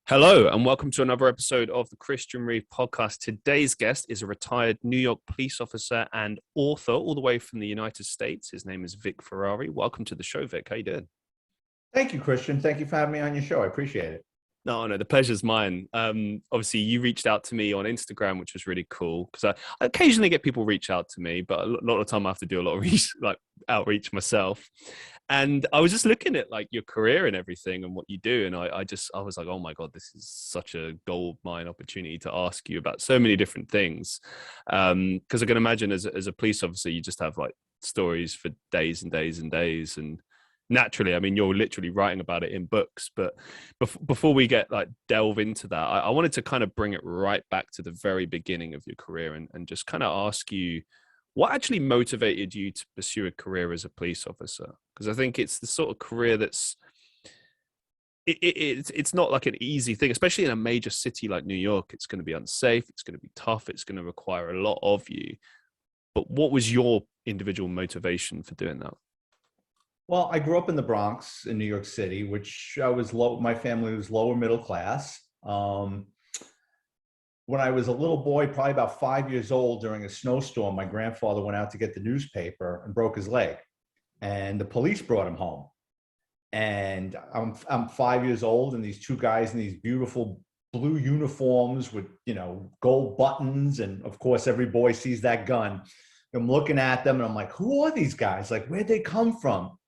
Hello, and welcome to another episode of the Christian Reeve Podcast. Today's guest is a retired New York police officer and author all the way from the United States. His name is Vic Ferrari. Welcome to the show, Vic. How you doing? Thank you, Christian. Thank you for having me on your show. I appreciate it. No, the pleasure's mine. Obviously, you reached out to me on Instagram, which was really cool because I occasionally get people reach out to me, but a lot of the time I have to do a lot of outreach myself. And I was just looking at like your career and everything and what you do, and I was like, oh my god, this is such a gold mine opportunity to ask you about so many different things. Because I can imagine as a police officer, you just have like stories for days and days and days and. Naturally, I mean, you're literally writing about it in books, but before we delve into that, I wanted to kind of bring it right back to the very beginning of your career and just kind of ask you what actually motivated you to pursue a career as a police officer? Because I think it's the sort of career that's it's not like an easy thing, especially in a major city like New York. It's going to be unsafe, it's going to be tough, it's going to require a lot of you. But what was your individual motivation for doing that? Well, I grew up in the Bronx in New York City, which my family was lower middle class. When I was a little boy, probably about 5 years old, during a snowstorm, my grandfather went out to get the newspaper and broke his leg. And the police brought him home. And I'm 5 years old, and these two guys in these beautiful blue uniforms with, gold buttons. And of course, every boy sees that gun. I'm looking at them and I'm like, who are these guys? Like, where'd they come from?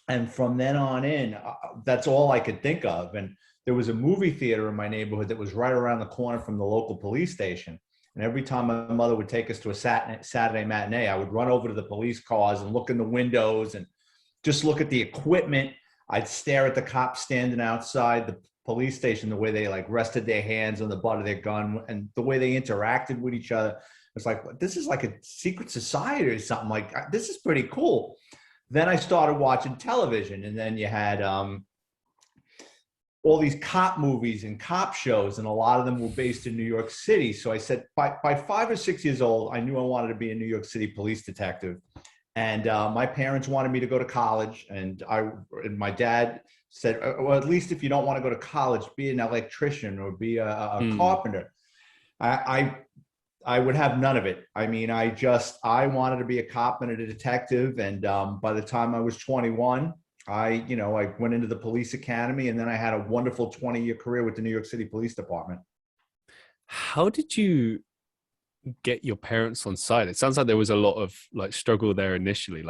And from then on in, that's all I could think of. And there was a movie theater in my neighborhood that was right around the corner from the local police station. And every time my mother would take us to a Saturday matinee, I would run over to the police cars and look in the windows and just look at the equipment. I'd stare at the cops standing outside the police station, the way they rested their hands on the butt of their gun and the way they interacted with each other. It's like, this is like a secret society or something. Like, this is pretty cool. Then I started watching television, and then you had all these cop movies and cop shows, and a lot of them were based in New York City. So I said, by 5 or 6 years old, I knew I wanted to be a New York City police detective. And my parents wanted me to go to college, and my dad said, well, at least if you don't want to go to college, be an electrician or be a carpenter. I would have none of it. I mean, I wanted to be a cop and a detective. And by the time I was 21, I went into the police academy, and then I had a wonderful 20-year career with the New York City Police Department. How did you get your parents on side? It sounds like there was a lot of struggle there initially.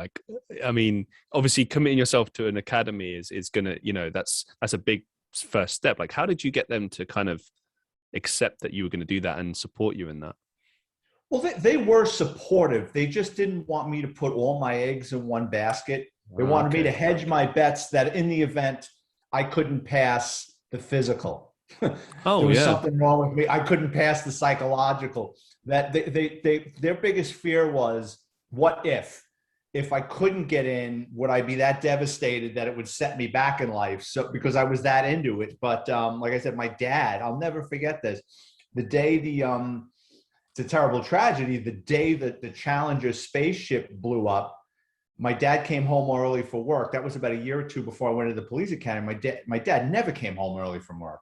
I mean, obviously committing yourself to an academy is gonna, that's a big first step. Like, how did you get them to kind of accept that you were going to do that and support you in that? Well, they were supportive. They just didn't want me to put all my eggs in one basket. They wanted me to hedge my bets that in the event I couldn't pass the physical. There was something wrong with me. I couldn't pass the psychological. That their biggest fear was, what if I couldn't get in, would I be that devastated that it would set me back in life? So because I was that into it. But like I said, my dad, I'll never forget this. The day it's a terrible tragedy. The day that the Challenger spaceship blew up, my dad came home early for work. That was about a year or two before I went to the police academy. My dad never came home early from work.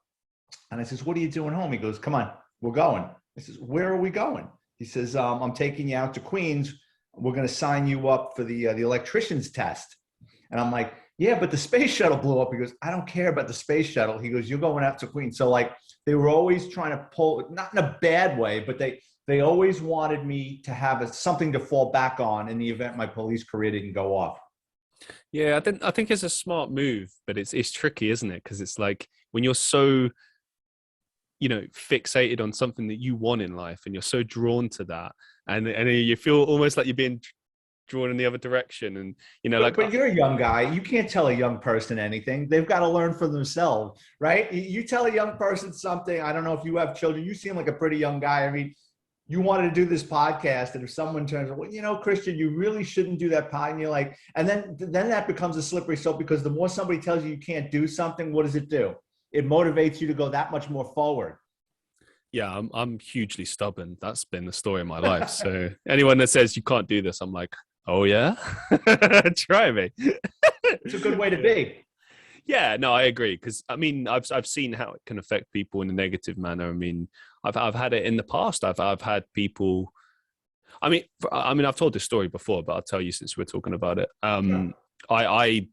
And I says, what are you doing home? He goes, come on, we're going. I says, where are we going? He says, I'm taking you out to Queens. We're going to sign you up for the electrician's test. And I'm like, yeah, but the space shuttle blew up. He goes, I don't care about the space shuttle. He goes, you're going out to Queens. So they were always trying to pull, not in a bad way, but they always wanted me to have something to fall back on in the event my police career didn't go off. Yeah, I think it's a smart move, but it's tricky, isn't it? Because it's like when you're so, fixated on something that you want in life, and you're so drawn to that, and you feel almost like you're being drawn in the other direction, and But you're a young guy. You can't tell a young person anything. They've got to learn for themselves, right? You tell a young person something. I don't know if you have children. You seem like a pretty young guy. I mean, you wanted to do this podcast, and if someone turns, well, Christian, you really shouldn't do that pod, and you're like, and then that becomes a slippery slope, because the more somebody tells you can't do something, what does it do? It motivates you to go that much more forward. Yeah, I'm hugely stubborn. That's been the story of my life. So anyone that says you can't do this, I'm like, oh yeah, try me. It's a good way to be. Yeah, no, I agree. Because I mean, I've seen how it can affect people in a negative manner. I mean, I've had it in the past. I've had people. I mean, I've told this story before, but I'll tell you since we're talking about it. Sure. I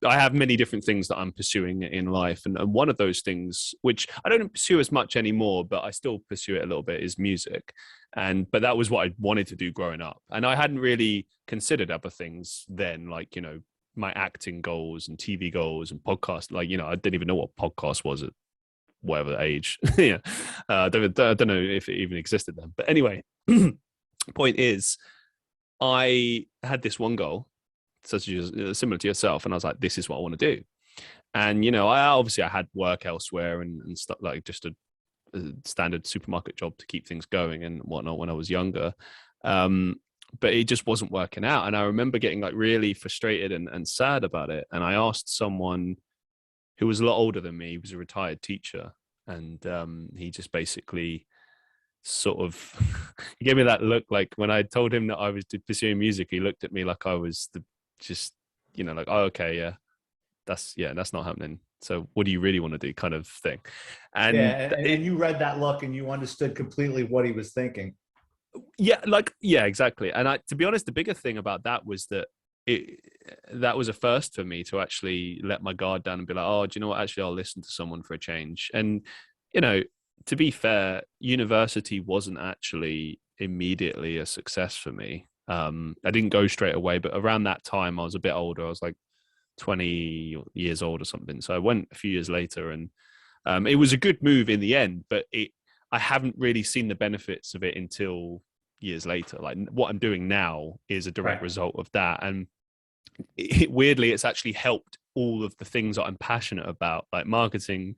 I have many different things that I'm pursuing in life, and one of those things, which I don't pursue as much anymore, but I still pursue it a little bit, is music. But that was what I wanted to do growing up, and I hadn't really considered other things then, like my acting goals and TV goals and podcast. Like I didn't even know what podcast was at whatever age. Yeah, I don't know if it even existed then. But anyway, point is, I had this one goal, such as similar to yourself, and I was like, this is what I want to do. And I had work elsewhere and stuff, like just a standard supermarket job to keep things going and whatnot when I was younger, but it just wasn't working out. And I remember getting like really frustrated and sad about it, and I asked someone who was a lot older than me. He was a retired teacher, and he just basically sort of he gave me that look, like when I told him that I was pursuing music, he looked at me like I was like, oh, okay, yeah, that's not happening, so what do you really want to do, kind of thing. And and you read that look and you understood completely what he was thinking. Yeah, exactly. And to be honest, the bigger thing about that was that that was a first for me, to actually let my guard down and be like, oh, do you know what, actually I'll listen to someone for a change. And to be fair, university wasn't actually immediately a success for me. I didn't go straight away, but around that time I was a bit older. I was like 20 years old or something. So I went a few years later, and it was a good move in the end, but I haven't really seen the benefits of it until years later. Like what I'm doing now is a direct result of that. And weirdly, it's actually helped all of the things that I'm passionate about, like marketing,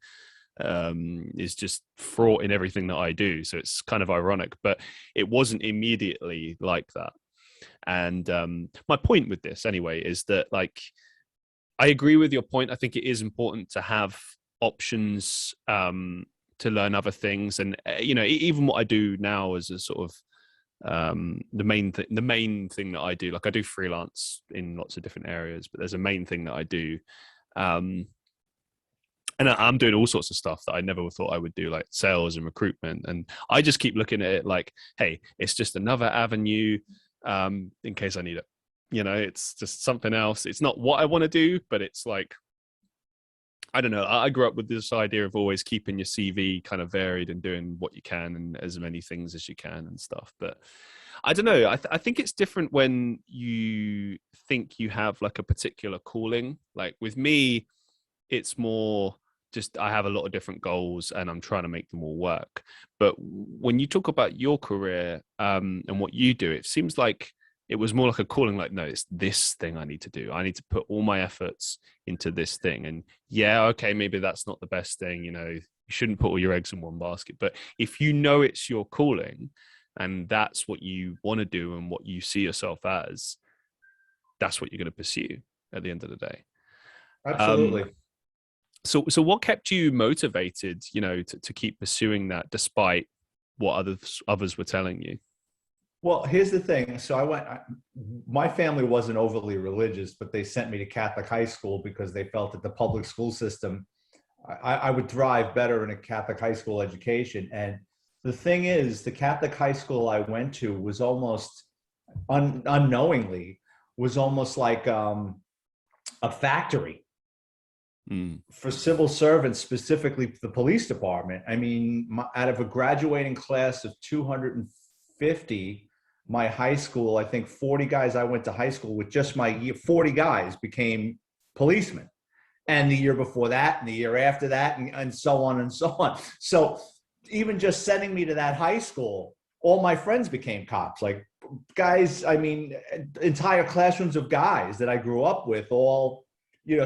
is just fraught in everything that I do. So it's kind of ironic, but it wasn't immediately like that. And my point with this anyway is that, like, I agree with your point. I think it is important to have options to learn other things. And even what I do now as a sort of the main thing that I do, like I do freelance in lots of different areas, but there's a main thing that I do. And I'm doing all sorts of stuff that I never thought I would do, like sales and recruitment. And I just keep looking at it like, hey, it's just another avenue in case I need it. It's just something else. It's not what I want to do, but it's like, I don't know. I grew up with this idea of always keeping your CV kind of varied and doing what you can and as many things as you can and stuff. But I don't know. I think it's different when you think you have like a particular calling. Like with me, it's more just I have a lot of different goals and I'm trying to make them all work. But when you talk about your career and what you do, it seems like it was more like a calling, like, no, it's this thing I need to do. I need to put all my efforts into this thing. And yeah, okay, maybe that's not the best thing. You shouldn't put all your eggs in one basket. But if it's your calling and that's what you want to do and what you see yourself as, that's what you're going to pursue at the end of the day. Absolutely. So what kept you motivated, to keep pursuing that despite what others were telling you? Well, here's the thing. So my family wasn't overly religious, but they sent me to Catholic high school because they felt that the public school system, I would thrive better in a Catholic high school education. And the thing is, the Catholic high school I went to was almost unknowingly was almost like a factory. For civil servants, specifically the police department. I mean, out of a graduating class of 250, my high school, I think 40 guys I went to high school with, just my year, 40 guys became policemen. And the year before that, and the year after that, and so on and so on. So even just sending me to that high school, all my friends became cops. Like guys, I mean, entire classrooms of guys that I grew up with, all,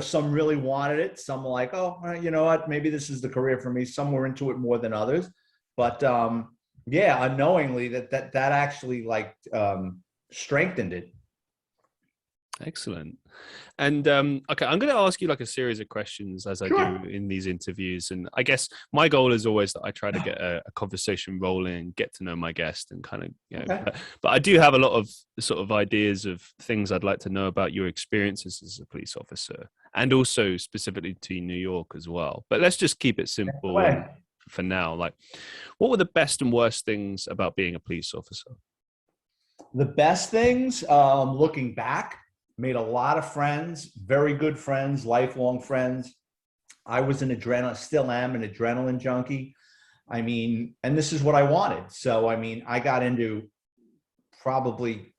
some really wanted it. Some were like, oh, you know what, maybe this is the career for me. Some were into it more than others. But yeah, unknowingly that actually strengthened it. Excellent. And okay, I'm going to ask you like a series of questions as I do in these interviews. And I guess my goal is always that I try to get a conversation rolling, get to know my guest, and kind of, Okay. But I do have a lot of sort of ideas of things I'd like to know about your experiences as a police officer and also specifically to New York as well. But let's just keep it simple and for now. Like, what were the best and worst things about being a police officer? The best things, looking back, made a lot of friends, very good friends, lifelong friends. I was still am an adrenaline junkie. I mean, and this is what I wanted. So, I mean, I got into probably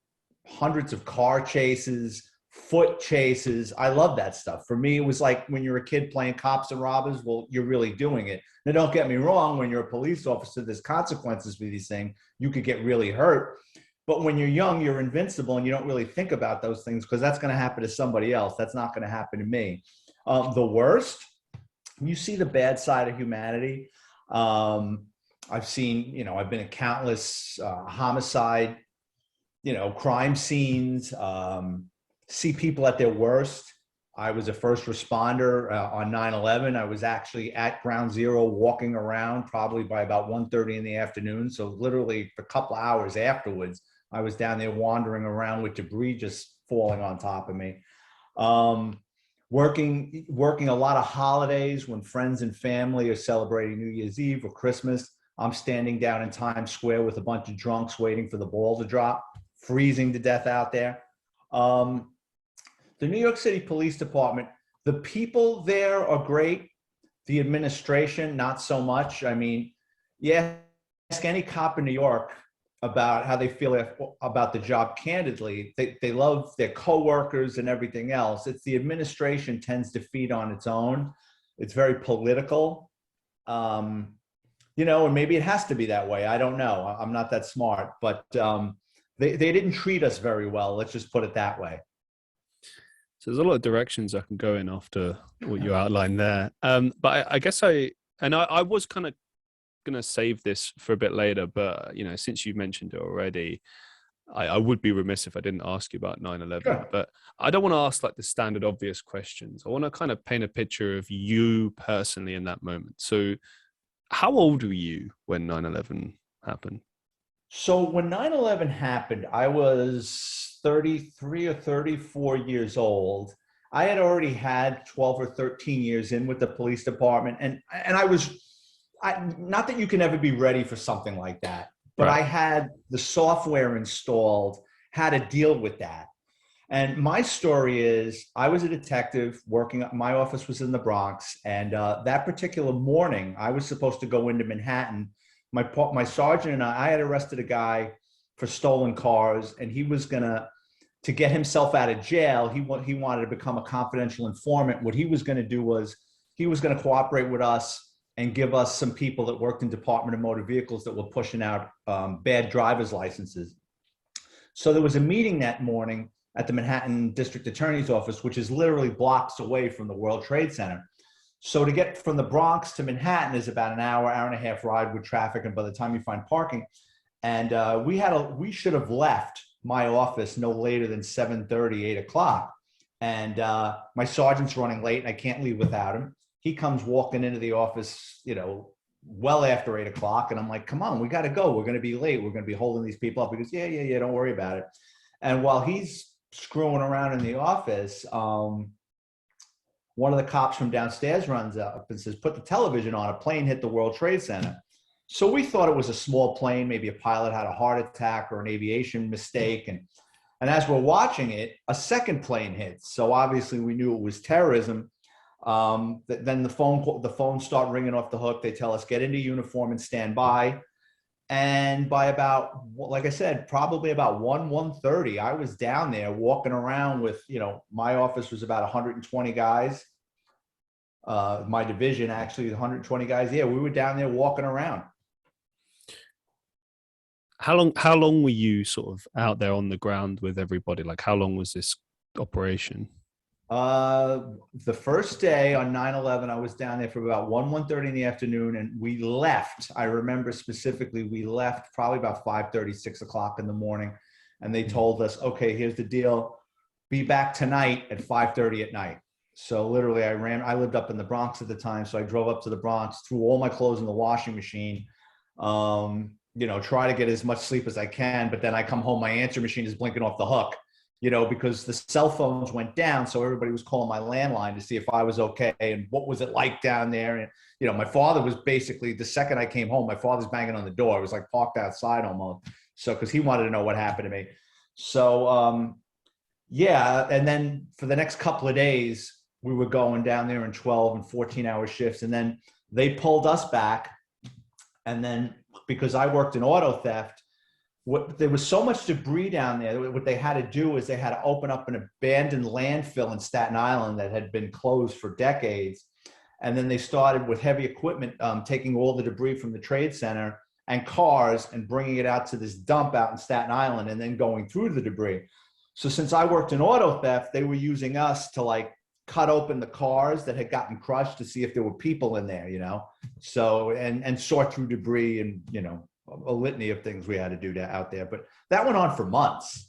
hundreds of car chases, foot chases. I love that stuff. For me, it was like when you're a kid playing cops and robbers, well, you're really doing it. Now, don't get me wrong. When you're a police officer, there's consequences for these things. You could get really hurt. But when you're young, you're invincible and you don't really think about those things because that's going to happen to somebody else. That's not going to happen to me. The worst, you see the bad side of humanity. I've seen, I've been at countless homicide, crime scenes, see people at their worst. I was a first responder on 9/11. I was actually at Ground Zero walking around probably by about 1:30 in the afternoon. So literally a couple of hours afterwards, I was down there wandering around with debris just falling on top of me. Working a lot of holidays when friends and family are celebrating New Year's Eve or Christmas. I'm standing down in Times Square with a bunch of drunks waiting for the ball to drop, freezing to death out there. The New York City Police Department, the people there are great. The administration, not so much. I mean, ask any cop in New York about how they feel about the job candidly. They love their coworkers and everything else. It's the administration tends to feed on its own. It's very political. And maybe it has to be that way. I don't know. I'm not that smart, but they didn't treat us very well. Let's just put it that way. So there's a lot of directions I can go in after what you outlined there. But I guess I was kind of going to save this for a bit later, but since you mentioned it already, I would be remiss if I didn't ask you about 9/11. Sure. But I don't want to ask like the standard obvious questions. I want to kind of paint a picture of you personally in that moment. So how old were you when 9/11 happened? So when 9/11 happened, I was 33 or 34 years old. I had already had 12 or 13 years in with the police department. And I was, not that you can ever be ready for something like that, but right. I had the software installed, how to deal with that. And my story is I was a detective working, my office was in the Bronx. And that particular morning, I was supposed to go into Manhattan. My sergeant and I had arrested a guy for stolen cars, and he was to get himself out of jail. He wanted to become a confidential informant. What he was going to do was he was going to cooperate with us and give us some people that worked in Department of Motor Vehicles that were pushing out bad driver's licenses. So there was a meeting that morning at the Manhattan District Attorney's Office, which is literally blocks away from the World Trade Center. So to get from the Bronx to Manhattan is about an hour and a half ride with traffic, and by the time you find parking, and we should have left my office no later than 7:30, 8 o'clock. And my sergeant's running late, and I can't leave without him. He comes walking into the office, well after 8 o'clock, and I'm like, "Come on, we got to go. We're going to be late. We're going to be holding these people up." He goes, "Yeah, don't worry about it." And while he's screwing around in the office, one of the cops from downstairs runs up and says, "Put the television on. A plane hit the World Trade Center." So we thought it was a small plane. Maybe a pilot had a heart attack or an aviation mistake. And as we're watching it, a second plane hits. So obviously we knew it was terrorism. Then the phones start ringing off the hook. They tell us, "Get into uniform and stand by." And by about, like I said, probably about 1:30, I was down there walking around with, my office was about 120 guys. My division, actually, 120 guys. Yeah, we were down there walking around. How long were you sort of out there on the ground with everybody? Like, how long was this operation? The first day on 9/11, I was down there for about 1:30 in the afternoon, and we left. I remember specifically, we left probably about 5:30, 6 o'clock in the morning. And they told us, "Okay, here's the deal. Be back tonight at 5:30 at night." So literally I lived up in the Bronx at the time. So I drove up to the Bronx, threw all my clothes in the washing machine, try to get as much sleep as I can. But then I come home, my answer machine is blinking off the hook. because the cell phones went down. So everybody was calling my landline to see if I was okay and what was it like down there. And, my father was basically, the second I came home, my father's banging on the door. It was like parked outside almost. So, because he wanted to know what happened to me. So, yeah. And then for the next couple of days, we were going down there in 12 and 14-hour shifts. And then they pulled us back. And then because I worked in auto theft, there was so much debris down there. What they had to do is they had to open up an abandoned landfill in Staten Island that had been closed for decades. And then they started with heavy equipment, taking all the debris from the trade center and cars and bringing it out to this dump out in Staten Island and then going through the debris. So since I worked in auto theft, they were using us to like cut open the cars that had gotten crushed to see if there were people in there, so, and sort through debris and, a litany of things we had to do out there. But that went on for months.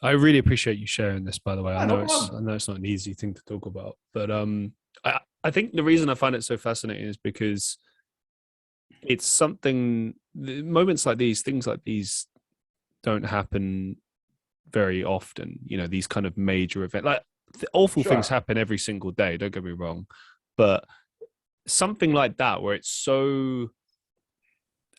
I really appreciate you sharing this, by the way. I know it's not an easy thing to talk about, but I think the reason I find it so fascinating is because it's something, moments like these, things like these don't happen very often, these kind of major events. Like awful things happen every single day, don't get me wrong, but something like that where it's so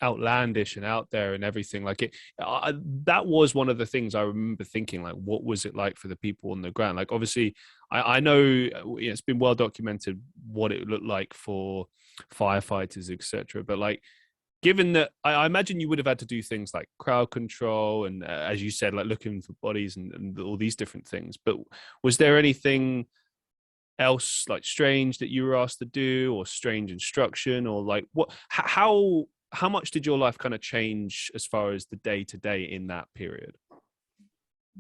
outlandish and out there and everything, like that was one of the things I remember thinking, like, what was it like for the people on the ground? Like, obviously I know it's been well documented what it looked like for firefighters, etc., but like, given that I imagine you would have had to do things like crowd control and as you said, like looking for bodies and all these different things, but was there anything else like strange that you were asked to do, or strange instruction, or like how much did your life kind of change as far as the day to day in that period?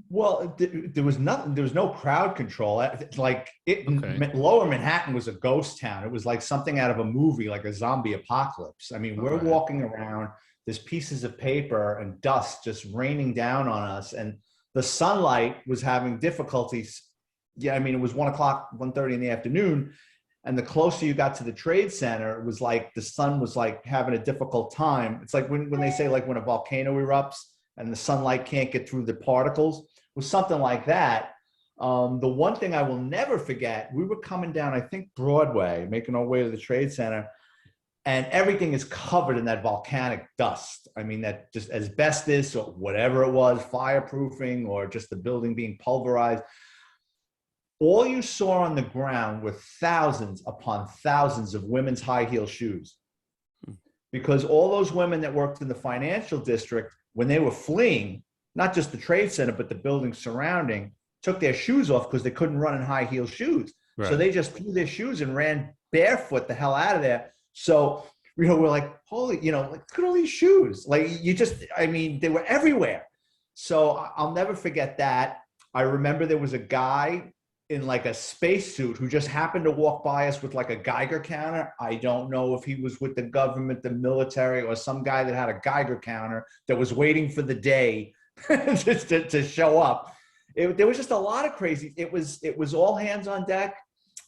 Well, there was nothing. There was no crowd control. Lower Manhattan was a ghost town. It was like something out of a movie, like a zombie apocalypse. I mean, we're walking around, there's pieces of paper and dust just raining down on us, and the sunlight was having difficulties. Yeah, I mean, it was 1:30 in the afternoon, and the closer you got to the trade center, it was like the sun was like having a difficult time. It's like when they say like when a volcano erupts and the sunlight can't get through the particles, it was something like that. The one thing I will never forget, we were coming down, I think Broadway, making our way to the trade center, and everything is covered in that volcanic dust. I mean, that just asbestos or whatever it was, fireproofing, or just the building being pulverized. All you saw on the ground were thousands upon thousands of women's high heel shoes. Because all those women that worked in the financial district, when they were fleeing, not just the trade center, but the buildings surrounding, took their shoes off because they couldn't run in high heel shoes. Right. So they just threw their shoes and ran barefoot the hell out of there. So, we're like, holy, like, look at all these shoes. Like, they were everywhere. So I'll never forget that. I remember there was a guy in like a spacesuit who just happened to walk by us with like a Geiger counter. I don't know if he was with the government, the military, or some guy that had a Geiger counter that was waiting for the day just to show up. There was just a lot of crazy. It was all hands on deck.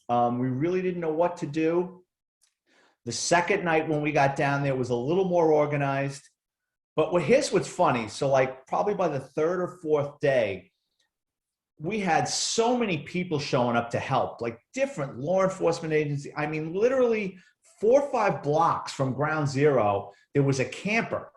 We really didn't know what to do. The second night when we got down there was a little more organized. But here's what's funny. So like probably by the third or fourth day, we had so many people showing up to help, like different law enforcement agencies. I mean, literally 4 or 5 blocks from Ground Zero, there was a camper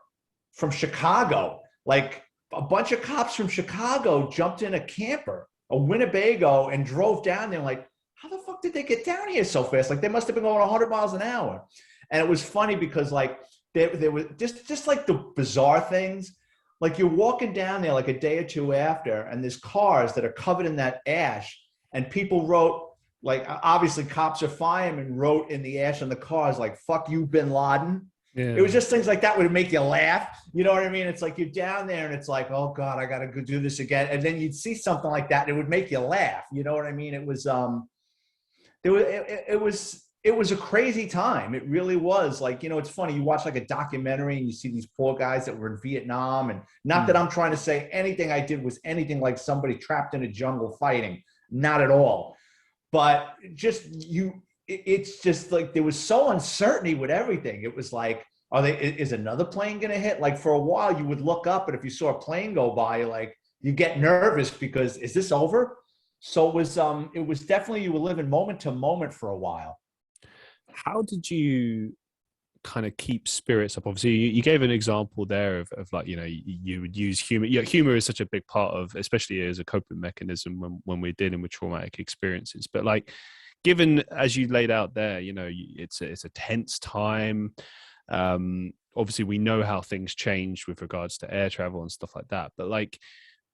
from Chicago. Like a bunch of cops from Chicago jumped in a camper, a Winnebago, and drove down there. Like, how the fuck did they get down here so fast? Like, they must have been going 100 miles an hour. And it was funny because like they were just like the bizarre things. Like you're walking down there like a day or two after, and there's cars that are covered in that ash, and people wrote, like, obviously cops or firemen wrote in the ash on the cars, like, fuck you, Bin Laden. Yeah. It was just things like that would make you laugh. You know what I mean? It's like you're down there and it's like, oh God, I got to go do this again. And then you'd see something like that and it would make you laugh. You know what I mean? It was, it was a crazy time. It really was. Like, it's funny. You watch like a documentary and you see these poor guys that were in Vietnam, and not that I'm trying to say anything I did was anything like somebody trapped in a jungle fighting, not at all. But it's just like, there was so uncertainty with everything. It was like, Is another plane going to hit? Like for a while you would look up, and if you saw a plane go by, like you get nervous because is this over? So it was definitely, you were living moment to moment for a while. How did you kind of keep spirits up? Obviously, you gave an example there of like, you would use humor. Yeah, humor is such a big part of, especially as a coping mechanism when we're dealing with traumatic experiences. But like, given as you laid out there, it's a tense time. Obviously, we know how things changed with regards to air travel and stuff like that. But like,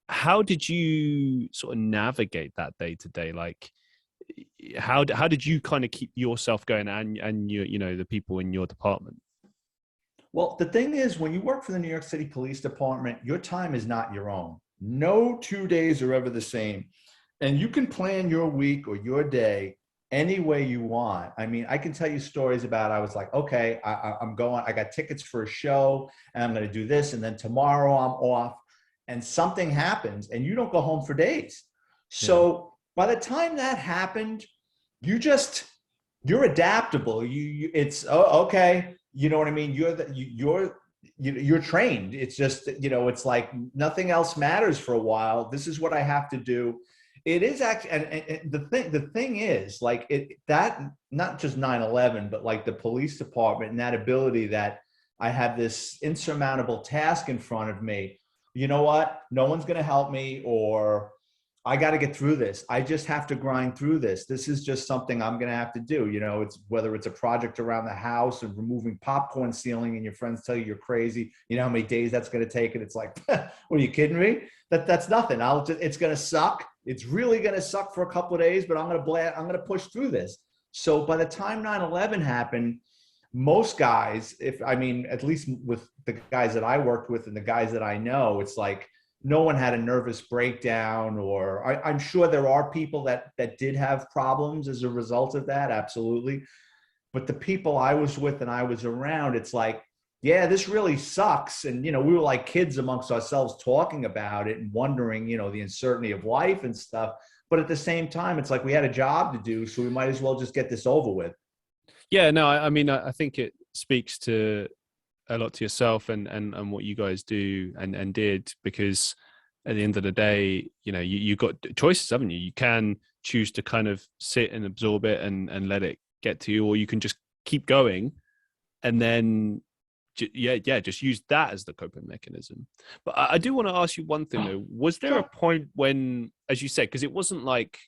how did you sort of navigate that day to day? Like, how did you kind of keep yourself going and the people in your department? Well, the thing is, when you work for the New York City Police Department, your time is not your own. No 2 days are ever the same. And you can plan your week or your day any way you want. I mean, I can tell you stories about, I was like, okay, I'm going, I got tickets for a show and I'm going to do this. And then tomorrow I'm off, and something happens and you don't go home for days. So by the time that happened, you're adaptable. It's okay. You know what I mean? You're trained. It's just, it's like nothing else matters for a while. This is what I have to do. It is actually, and the thing is, like that, not just 9/11, but like the police department and that ability that I have this insurmountable task in front of me. You know what? No one's going to help me, or I got to get through this. I just have to grind through this. This is just something I'm going to have to do. It's whether it's a project around the house or removing popcorn ceiling and your friends tell you're crazy. You know how many days that's going to take? And it's like, what, are you kidding me? That's nothing. It's going to suck. It's really going to suck for a couple of days, but I'm going to push through this. So by the time 9/11 happened, most guys, at least with the guys that I worked with and the guys that I know, it's like, no one had a nervous breakdown, or I'm sure there are people that did have problems as a result of that. Absolutely. But the people I was with and I was around, it's like, yeah, this really sucks. And, we were like kids amongst ourselves talking about it and wondering, the uncertainty of life and stuff. But at the same time, it's like we had a job to do, so we might as well just get this over with. Yeah, no, I think it speaks to a lot to yourself and what you guys do and did, because at the end of the day, you got choices, haven't you? You can choose to kind of sit and absorb it and let it get to you, or you can just keep going and then just use that as the coping mechanism. But I do want to ask you one thing though. Was there a point when, as you said, because it wasn't like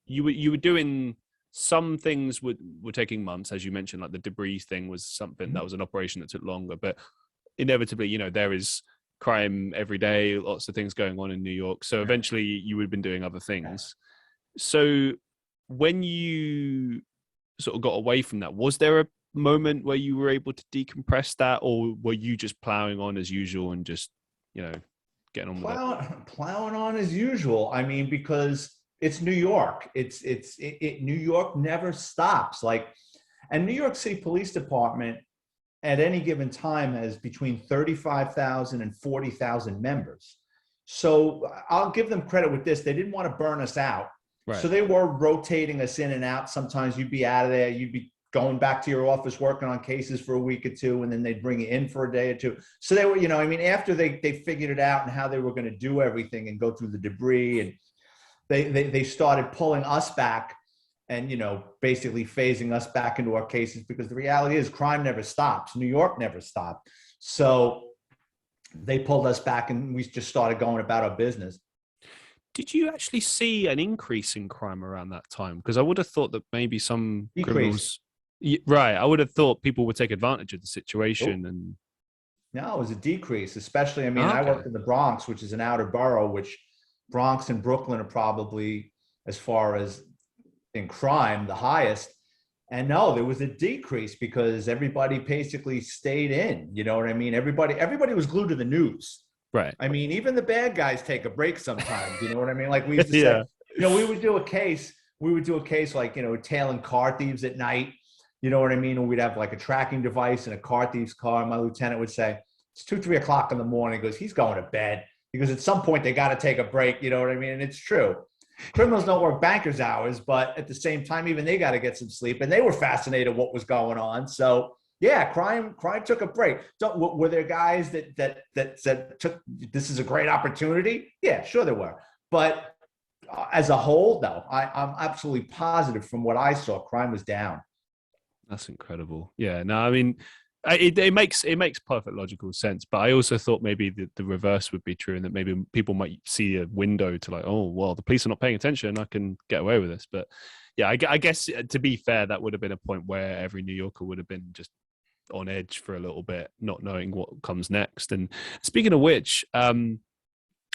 you were doing some things were taking months, as you mentioned, like the debris thing was something that was an operation that took longer, but inevitably, there is crime every day, lots of things going on in New York. So eventually you would have been doing other things. So when you sort of got away from that, was there a moment where you were able to decompress that, or were you just plowing on as usual and just, getting on with it? Plowing on as usual. I mean, because it's New York. New York never stops. And New York City Police Department at any given time has between 35,000 and 40,000 members. So I'll give them credit with this. They didn't want to burn us out. Right. So they were rotating us in and out. Sometimes you'd be out of there. You'd be going back to your office, working on cases for a week or two, and then they'd bring you in for a day or two. So they were, after they figured it out and how they were going to do everything and go through the debris, and they started pulling us back and, basically phasing us back into our cases, because the reality is crime never stops. New York never stopped. So they pulled us back and we just started going about our business. Did you actually see an increase in crime around that time? Because I would have thought that maybe some criminals... Right. I would have thought people would take advantage of the situation. And no, it was a decrease, especially, I worked in the Bronx, which is an outer borough, which Bronx and Brooklyn are probably, as far as in crime, the highest. And no, there was a decrease because everybody basically stayed in. You know what I mean? Everybody was glued to the news. Right. I mean, even the bad guys take a break sometimes. You know what I mean? Like we used to say, we would do a case like, tailing car thieves at night. You know what I mean? And we'd have like a tracking device in a car thief's car. And my lieutenant would say, it's 2-3 o'clock in the morning. He goes, he's going to bed. Because at some point they got to take a break. You know what I mean? And it's true. Criminals don't work banker's hours, but at the same time, even they got to get some sleep. And they were fascinated what was going on. So Yeah, crime took a break. Were there guys that said this is a great opportunity? Yeah, sure there were. But as a whole, no, I'm absolutely positive from what I saw, crime was down. That's incredible. Yeah, no, I mean, it makes perfect logical sense. But I also thought maybe the reverse would be true, and that maybe people might see a window to like, oh, well, the police are not paying attention, I can get away with this. But yeah, I guess to be fair, that would have been a point where every New Yorker would have been just on edge for a little bit, not knowing what comes next. And speaking of which,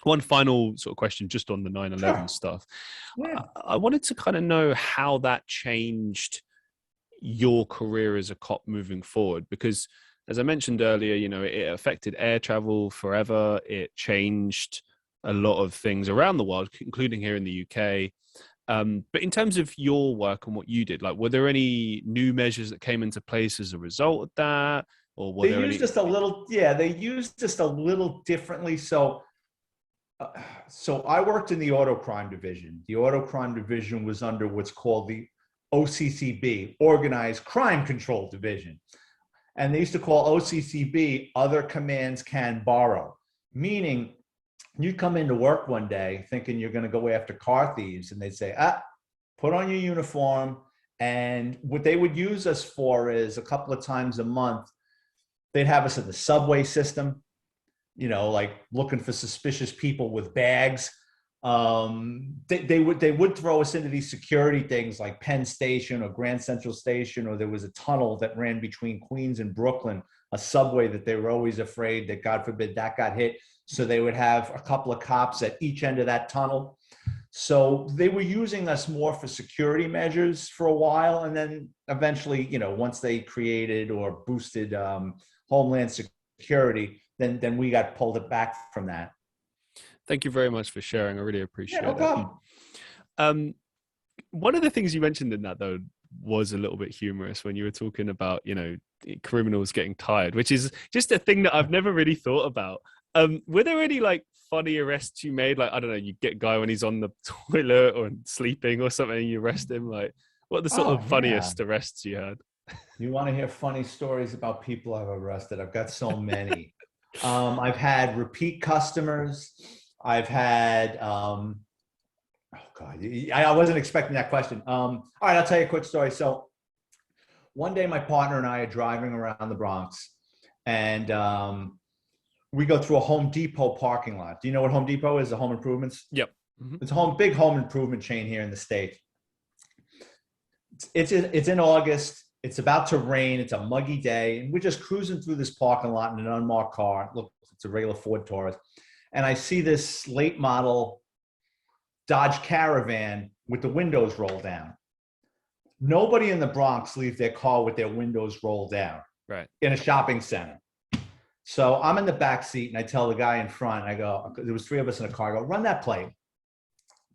one final sort of question just on the 9/11 stuff. Yeah. I wanted to kind of know how that changed your career as a cop moving forward, because as I mentioned earlier, you know, it affected air travel forever. It changed a lot of things around the world, including here in the UK. But in terms of your work and what you did, like, were there any new measures that came into place as a result of that? Or were there used just a little, they used just a little differently. So I worked in the auto crime division. The auto crime division was under what's called the OCCB, Organized Crime Control Division. And they used to call OCCB Other Commands Can Borrow, meaning you come into work one day thinking you're going to go after car thieves, and they'd say, put on your uniform. And what they would use us for is a couple of times a month, they'd have us in the subway system, you know, like looking for suspicious people with bags. They would throw us into these security things like Penn Station or Grand Central Station, or there was a tunnel that ran between Queens and Brooklyn, a subway that they were always afraid that, God forbid, that got hit. So they would have a couple of cops at each end of that tunnel. So they were using us more for security measures for a while. And then eventually, you know, once they created or boosted Homeland Security, then we got pulled back from that. Thank you very much for sharing. I really appreciate no it. One of the things you mentioned in that, though, was a little bit humorous when you were talking about, you know, criminals getting tired, which is just a thing that I've never really thought about. Were there any like funny arrests you made? Like, I don't know, you get a guy when he's on the toilet or sleeping or something, and you arrest him. Like, what are the sort of funniest arrests you had? You want to hear funny stories about people I've arrested? I've got so many. I've had repeat customers. I've had, oh God, I wasn't expecting that question. All right, I'll tell you a quick story. So one day my partner and I are driving around the Bronx, and we go through a Home Depot parking lot. Do you know what Home Depot is? The home improvements? Yep. Mm-hmm. It's a big home improvement chain here in the state. It's in August. It's about to rain. It's a muggy day. And we're just cruising through this parking lot in an unmarked car. Look, it's a regular Ford Taurus. And I see this late model Dodge Caravan with the windows rolled down. Nobody in the Bronx leaves their car with their windows rolled down. Right. In a shopping center. So I'm in the back seat, and I tell the guy in front, I go, there was 3 of us in a car. I go, run that plate.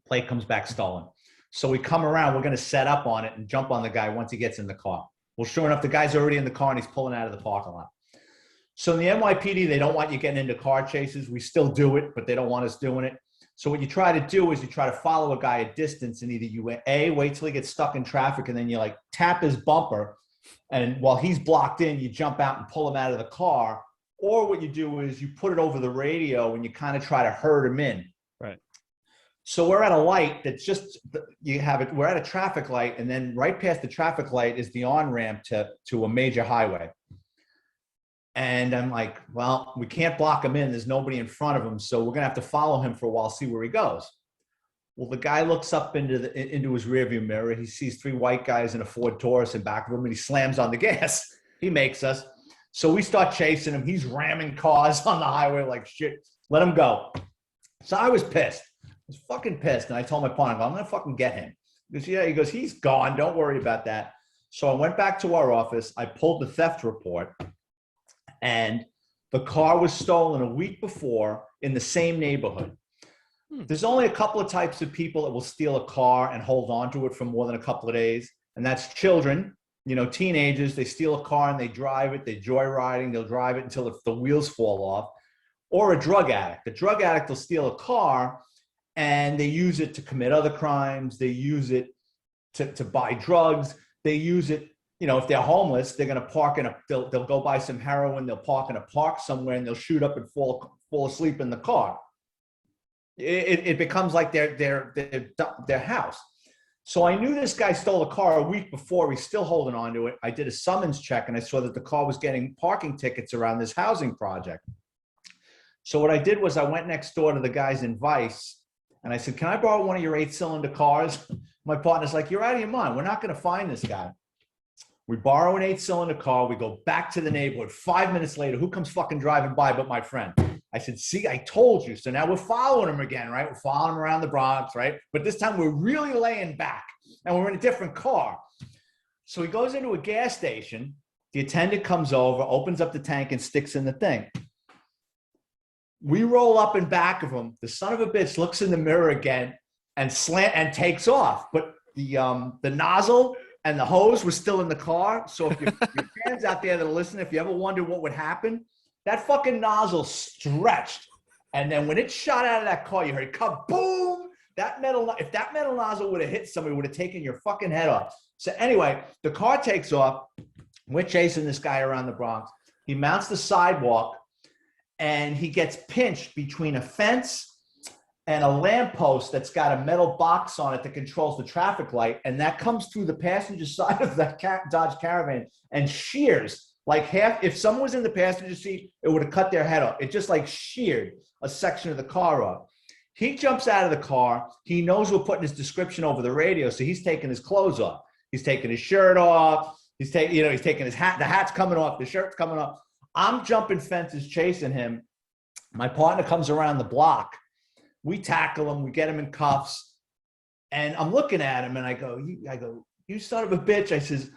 Plate comes back stolen. So we come around, we're going to set up on it and jump on the guy once he gets in the car. Well, sure enough, the guy's already in the car and he's pulling out of the parking lot. So in the NYPD, they don't want you getting into car chases. We still do it, but they don't want us doing it. So what you try to do is you try to follow a guy at distance, and either you wait till he gets stuck in traffic, and then you like tap his bumper, and while he's blocked in, you jump out and pull him out of the car. Or what you do is you put it over the radio and you kind of try to herd him in. Right. So we're at a light that's just, we're at a traffic light, and then right past the traffic light is the on-ramp to a major highway. And I'm like, well, we can't block him in. There's nobody in front of him. So we're going to have to follow him for a while, see where he goes. Well, the guy looks up into his rearview mirror. He sees 3 white guys in a Ford Taurus in back of him, and he slams on the gas. He makes us. So we start chasing him. He's ramming cars on the highway like shit. Let him go. So I was pissed. I was fucking pissed. And I told my partner, I'm going to fucking get him. He goes, yeah. He goes, he's gone. Don't worry about that. So I went back to our office. I pulled the theft report. And the car was stolen a week before in the same neighborhood. There's only a couple of types of people that will steal a car and hold on to it for more than a couple of days. And that's children. You know, teenagers, they steal a car and they drive it. They're joyriding. They'll drive it until the wheels fall off. Or a drug addict. A drug addict will steal a car and they use it to commit other crimes. They use it to buy drugs. They use it, if they're homeless, they're going to park they'll go buy some heroin. They'll park in a park somewhere and they'll shoot up and fall asleep in the car. It becomes like their house. So I knew this guy stole a car a week before. He's still holding on to it. I did a summons check and I saw that the car was getting parking tickets around this housing project. So what I did was I went next door to the guys in Vice and I said, can I borrow one of your 8-cylinder cars? My partner's like, you're out of your mind. We're not going to find this guy. We borrow an 8-cylinder car. We go back to the neighborhood. 5 minutes later, who comes fucking driving by but my friend? I said, see, I told you. So now we're following him again, right? We're following him around the Bronx, right? But this time we're really laying back and we're in a different car. So he goes into a gas station. The attendant comes over, opens up the tank and sticks in the thing. We roll up in back of him. The son of a bitch looks in the mirror again and takes off. But the nozzle and the hose was still in the car. So if your fans out there that are listening, if you ever wonder what would happen, that fucking nozzle stretched. And then when it shot out of that car, you heard kaboom. If that metal nozzle would have hit somebody, it would have taken your fucking head off. So anyway, the car takes off. We're chasing this guy around the Bronx. He mounts the sidewalk and he gets pinched between a fence and a lamppost that's got a metal box on it that controls the traffic light. And that comes through the passenger side of that Dodge Caravan and shears. Like half, if someone was in the passenger seat, it would have cut their head off. It just like sheared a section of the car off. He jumps out of the car. He knows we're putting his description over the radio. So he's taking his clothes off. He's taking his shirt off. He's taking his hat. The hat's coming off. The shirt's coming off. I'm jumping fences, chasing him. My partner comes around the block. We tackle him. We get him in cuffs. And I'm looking at him and I go, you son of a bitch. I says,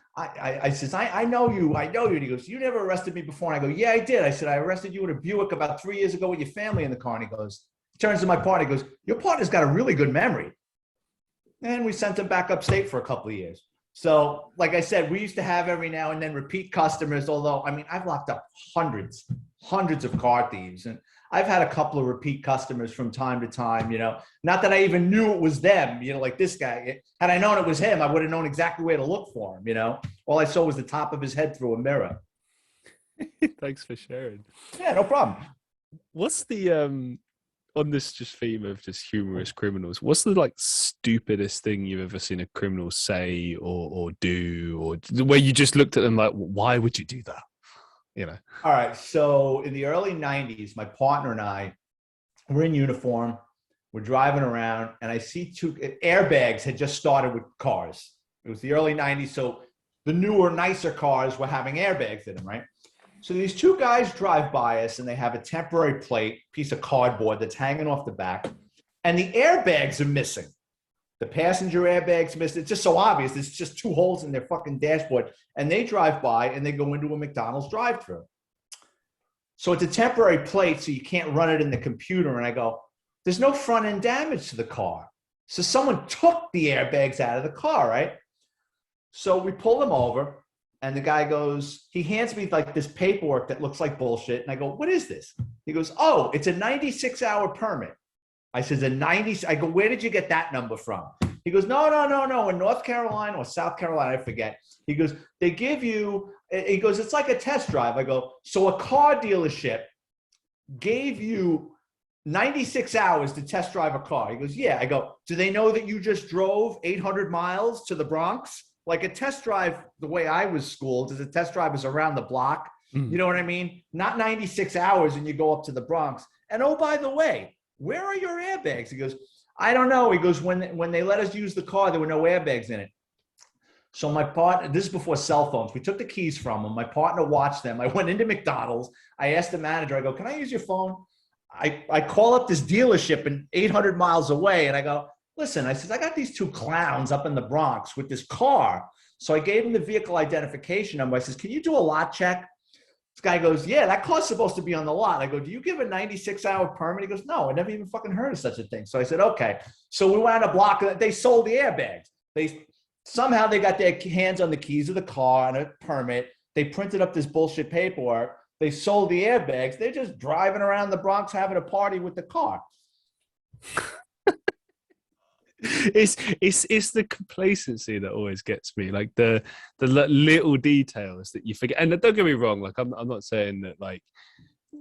I know you. And he goes, you never arrested me before. And I go, yeah, I did. I said, I arrested you in a Buick about 3 years ago with your family in the car. And he goes, turns to my partner, he goes, your partner's got a really good memory. And we sent him back upstate for a couple of years. So like I said, we used to have every now and then repeat customers, although, I mean, I've locked up hundreds of car thieves. And I've had a couple of repeat customers from time to time, not that I even knew it was them, like this guy. Had I known it was him, I would have known exactly where to look for him, All I saw was the top of his head through a mirror. Thanks for sharing. Yeah, no problem. What's the, on this just theme of just humorous criminals, what's the stupidest thing you've ever seen a criminal say or do, or where you just looked at them like, why would you do that? All right. So in the early 90s, my partner and I were in uniform. We're driving around and I see two airbags had just started with cars. It was the early 90s. So the newer, nicer cars were having airbags in them, right? So these two guys drive by us and they have a temporary plate, piece of cardboard that's hanging off the back, and the airbags are missing. The passenger airbag's missing. It's just so obvious. There's just two holes in their fucking dashboard. And they drive by and they go into a McDonald's drive-thru. So it's a temporary plate, so you can't run it in the computer. And I go, there's no front end damage to the car. So someone took the airbags out of the car, right? So we pull them over. And the guy goes, he hands me this paperwork that looks like bullshit. And I go, what is this? He goes, oh, it's a 96-hour permit. I says, I go, where did you get that number from? He goes, no. In North Carolina or South Carolina, I forget. He goes, they give you, he goes, it's like a test drive. I go, so a car dealership gave you 96 hours to test drive a car. He goes, yeah. I go, do they know that you just drove 800 miles to the Bronx? Like a test drive, the way I was schooled, is a test drive is around the block. Mm. You know what I mean? Not 96 hours and you go up to the Bronx. And oh, by the way, where are your airbags? He goes, I don't know. He goes, when they let us use the car, there were no airbags in it. So my partner, this is before cell phones. We took the keys from him. My partner watched them. I went into McDonald's. I asked the manager, I go, can I use your phone? I call up this dealership and 800 miles away. And I go, listen, I said, I got these two clowns up in the Bronx with this car. So I gave him the vehicle identification number. I says, can you do a lot check? This guy goes, yeah, that car's supposed to be on the lot. I go, do you give a 96-hour permit? He goes, no, I never even fucking heard of such a thing. So I said, okay. So we went on a block. They sold the airbags. Somehow they got their hands on the keys of the car and a permit. They printed up this bullshit paperwork. They sold the airbags. They're just driving around the Bronx having a party with the car. It's the complacency that always gets me, like the little details that you forget. And don't get me wrong, like I'm not saying that like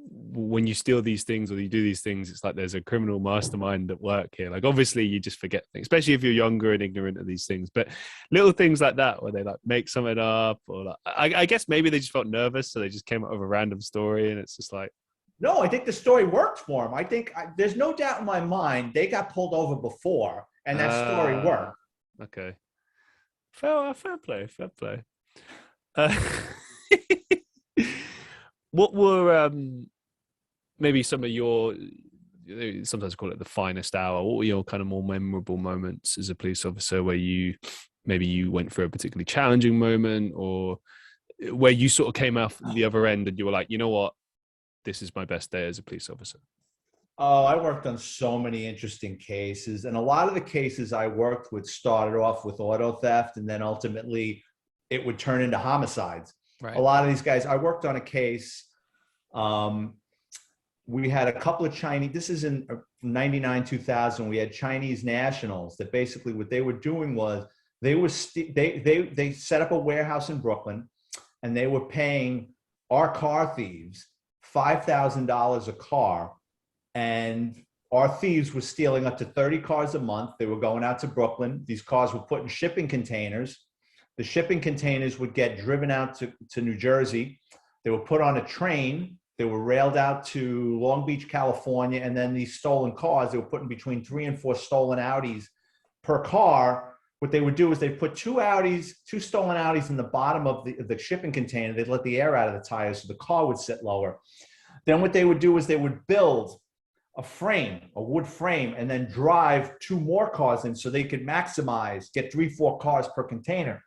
when you steal these things or you do these things, it's like there's a criminal mastermind at work here. Like obviously you just forget things, especially if you're younger and ignorant of these things. But little things like that where they like make something up, or like I guess maybe they just felt nervous, so they just came up with a random story, and it's just like. No, I think the story worked for him. I think there's no doubt in my mind they got pulled over before, and that story worked. Okay, fair play. Uh, what were maybe some of your, sometimes call it the finest hour? What were your kind of more memorable moments as a police officer, where you went through a particularly challenging moment, or where you sort of came out the other end and you were like, you know what? This is my best day as a police officer? Oh, I worked on so many interesting cases. And a lot of the cases I worked with started off with auto theft, and then ultimately it would turn into homicides. Right. A lot of these guys, I worked on a case. We had a couple of Chinese, this is in 99, 2000. We had Chinese nationals that basically what they were doing was they set up a warehouse in Brooklyn, and they were paying our car thieves $5,000 a car, and our thieves were stealing up to 30 cars a month. They were going out to Brooklyn. These cars were put in shipping containers. The shipping containers would get driven out to New Jersey. They were put on a train. They were railed out to Long Beach, California, and then these stolen cars, they were put in between 3 and 4 stolen Audis per car. What they would do is they put two stolen Audis in the bottom of the shipping container. They'd let the air out of the tires so the car would sit lower. Then what they would do is they would build a wood frame, and then drive 2 more cars in so they could get 3-4 cars per container.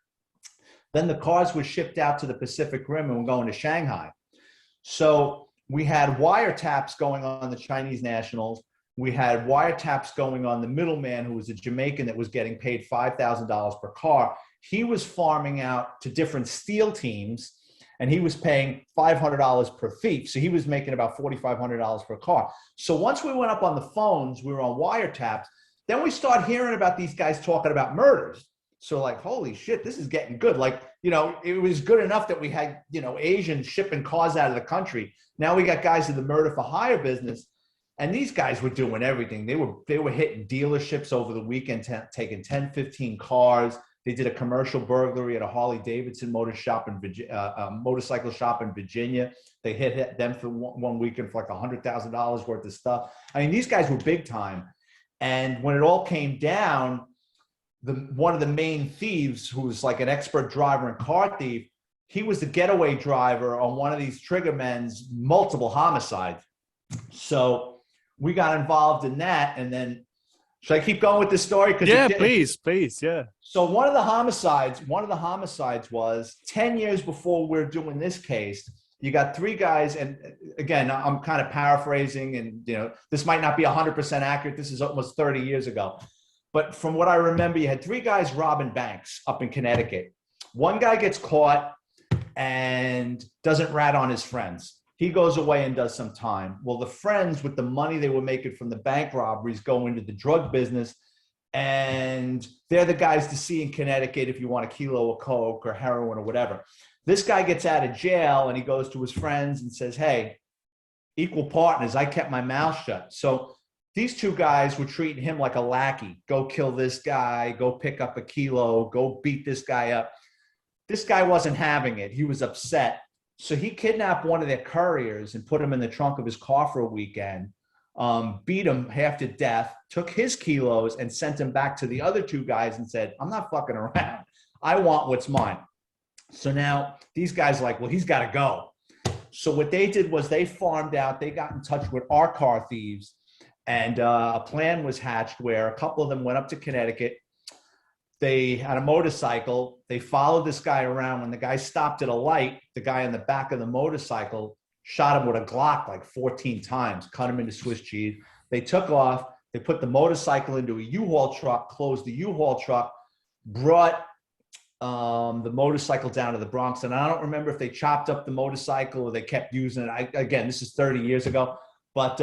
Then the cars were shipped out to the Pacific Rim and were going to Shanghai. So we had wiretaps going on the Chinese nationals. We had wiretaps going on the middleman, who was a Jamaican that was getting paid $5,000 per car. He was farming out to different steel teams, and he was paying $500 per thief. So he was making about $4,500 per car. So once we went up on the phones, we were on wiretaps, then we start hearing about these guys talking about murders. So like, holy shit, this is getting good. Like, it was good enough that we had, Asians shipping cars out of the country. Now we got guys in the murder for hire business. And these guys were doing everything. They were hitting dealerships over the weekend, taking 10, 15 cars. They did a commercial burglary at a Harley Davidson motorcycle shop in Virginia. They hit them for one weekend for like $100,000 worth of stuff. I mean, these guys were big time. And when it all came down, one of the main thieves, who was like an expert driver and car thief, he was the getaway driver on one of these trigger men's multiple homicides. So we got involved in that. And then, should I keep going with this story? Yeah, please. Yeah. So one of the homicides was 10 years before we're doing this case. You got 3 guys. And again, I'm kind of paraphrasing, and, this might not be 100% accurate. This is almost 30 years ago. But from what I remember, you had 3 guys robbing banks up in Connecticut. One guy gets caught and doesn't rat on his friends. He goes away and does some time. Well, the friends, with the money they were making from the bank robberies, go into the drug business, and they're the guys to see in Connecticut if you want a kilo of coke or heroin or whatever. This guy gets out of jail, and he goes to his friends and says, hey, equal partners, I kept my mouth shut. So these 2 guys were treating him like a lackey. Go kill this guy, go pick up a kilo, go beat this guy up. This guy wasn't having it. He was upset. So he kidnapped one of their couriers and put him in the trunk of his car for a weekend, beat him half to death, took his kilos and sent him back to the other 2 guys and said, I'm not fucking around. I want what's mine. So now these guys are like, well, he's got to go. So what they did was they farmed out. They got in touch with our car thieves, and a plan was hatched where a couple of them went up to Connecticut. They had a motorcycle. They followed this guy around. When the guy stopped at a light, the guy in the back of the motorcycle shot him with a Glock like 14 times, cut him into Swiss cheese. They took off. They put the motorcycle into a U-Haul truck, closed the U-Haul truck, brought the motorcycle down to the Bronx. And I don't remember if they chopped up the motorcycle or they kept using it. Again, this is 30 years ago. But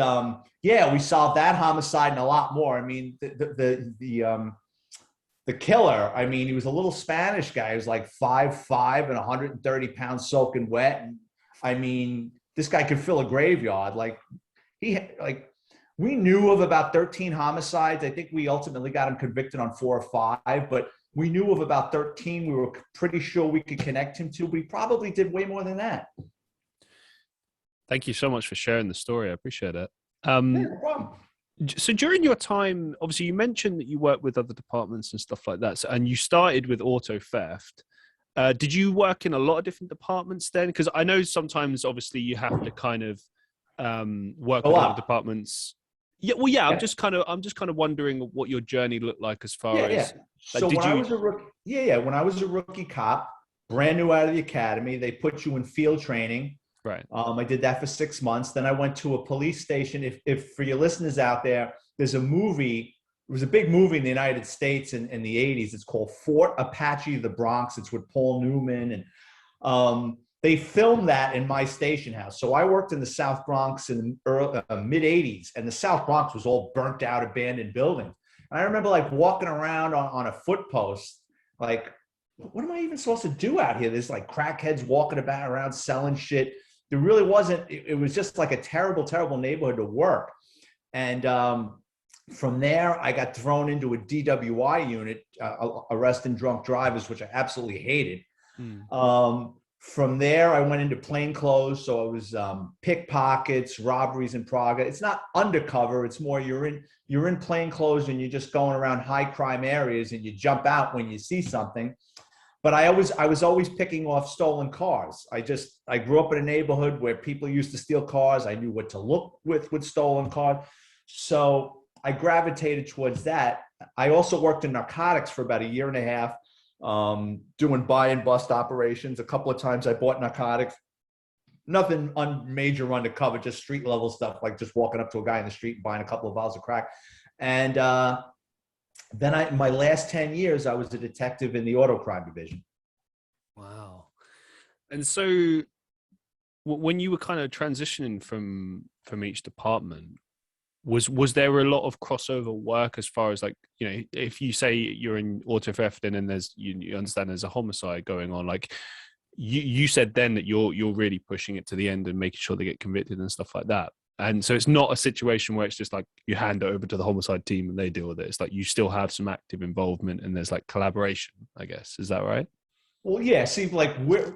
yeah, we solved that homicide and a lot more. I mean, the killer, I mean, he was a little Spanish guy. He was like 5'5" and 130 pounds soaking wet. And I mean, this guy could fill a graveyard. We knew of about 13 homicides. I think we ultimately got him convicted on 4 or 5, but we knew of about 13 we were pretty sure we could connect him to. We probably did way more than that. Thank you so much for sharing the story. I appreciate it. Yeah, no problem. So during your time, obviously you mentioned that you worked with other departments and stuff like that. And you started with auto theft. Did you work in a lot of different departments then? Because I know sometimes obviously you have to kind of work with other departments. Yeah, well, yeah. I'm just kind of wondering what your journey looked like as far as. So when I was a rookie, when I was a rookie cop, brand new out of the academy, they put you in field training. Right. I did that for 6 months. Then I went to a police station. If for your listeners out there, there's a movie. It was a big movie in the United States in the 80s. It's called Fort Apache, the Bronx. It's with Paul Newman. And they filmed that in my station house. So I worked in the South Bronx in the mid 80s. And the South Bronx was all burnt out, abandoned buildings. And I remember like walking around on a foot post, like, what am I even supposed to do out here? There's like crackheads walking about around selling shit. There really wasn't, it was just like a terrible, terrible neighborhood to work. And from there, I got thrown into a DWI unit, arresting drunk drivers, which I absolutely hated. From there, I went into plainclothes. So it was pickpockets, robberies in progress. It's not undercover. It's more you're in plainclothes and you're just going around high crime areas and you jump out when you see something. But I was always picking off stolen cars. I grew up in a neighborhood where people used to steal cars. I knew what to look with stolen cars. So I gravitated towards that. I also worked in narcotics for about 1.5 years, doing buy and bust operations. A couple of times I bought narcotics. Nothing major undercover, just street level stuff, like just walking up to a guy in the street and buying a couple of vials of crack. And then my last 10 years, I was a detective in the auto crime division. Wow. And so when you were kind of transitioning from each department, was there a lot of crossover work as far as like, you know, if you say you're in auto theft and then there's, you understand there's a homicide going on, like you said then that you're really pushing it to the end and making sure they get convicted and stuff like that. And so it's not a situation where it's just like you hand it over to the homicide team and they deal with it. It's like you still have some active involvement and there's like collaboration, I guess. Is that right? Well, yeah. See, like we're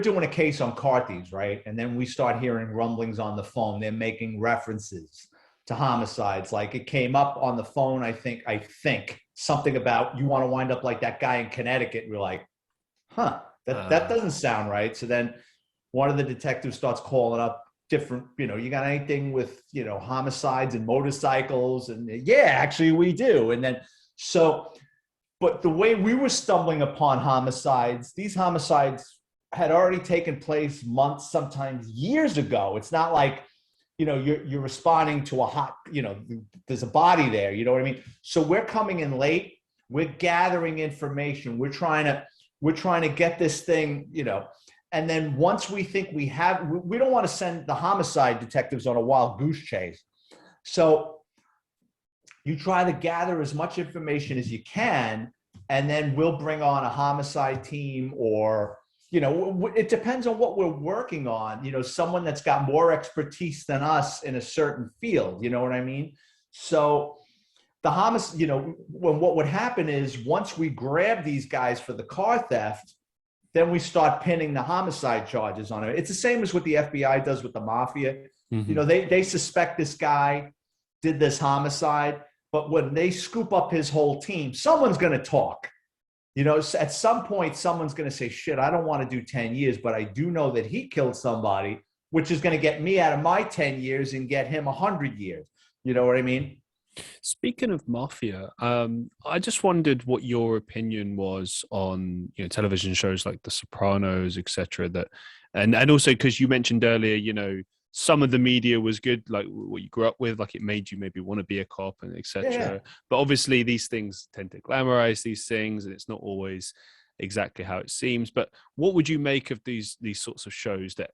doing a case on car thieves, right? And then we start hearing rumblings on the phone. They're making references to homicides. Like it came up on the phone. I think something about you want to wind up like that guy in Connecticut. We're like, that doesn't sound right. So then one of the detectives starts calling up different, you got anything with, homicides and motorcycles? And yeah, actually we do. And then, but the way we were stumbling upon homicides, these homicides had already taken place months, sometimes years ago. It's not like, you're responding to a hot, there's a body there, you know what I mean? So we're coming in late, we're gathering information. We're trying to get this thing, and then once we think we don't want to send the homicide detectives on a wild goose chase. So you try to gather as much information as you can, and then we'll bring on a homicide team or, it depends on what we're working on, someone that's got more expertise than us in a certain field, you know what I mean? So the homicide, what would happen is once we grab these guys for the car theft, then we start pinning the homicide charges on it. It's the same as what the FBI does with the mafia. Mm-hmm. They suspect this guy did this homicide, but when they scoop up his whole team, someone's going to talk. At some point, someone's going to say, shit, I don't want to do 10 years, but I do know that he killed somebody, which is going to get me out of my 10 years and get him 100 years. You know what I mean? Speaking of mafia, I just wondered what your opinion was on television shows like The Sopranos, etc. That, and also because you mentioned earlier, some of the media was good, like what you grew up with, like it made you maybe want to be a cop and etc. Yeah. But obviously, these things tend to glamorize these things, and it's not always exactly how it seems. But what would you make of these sorts of shows that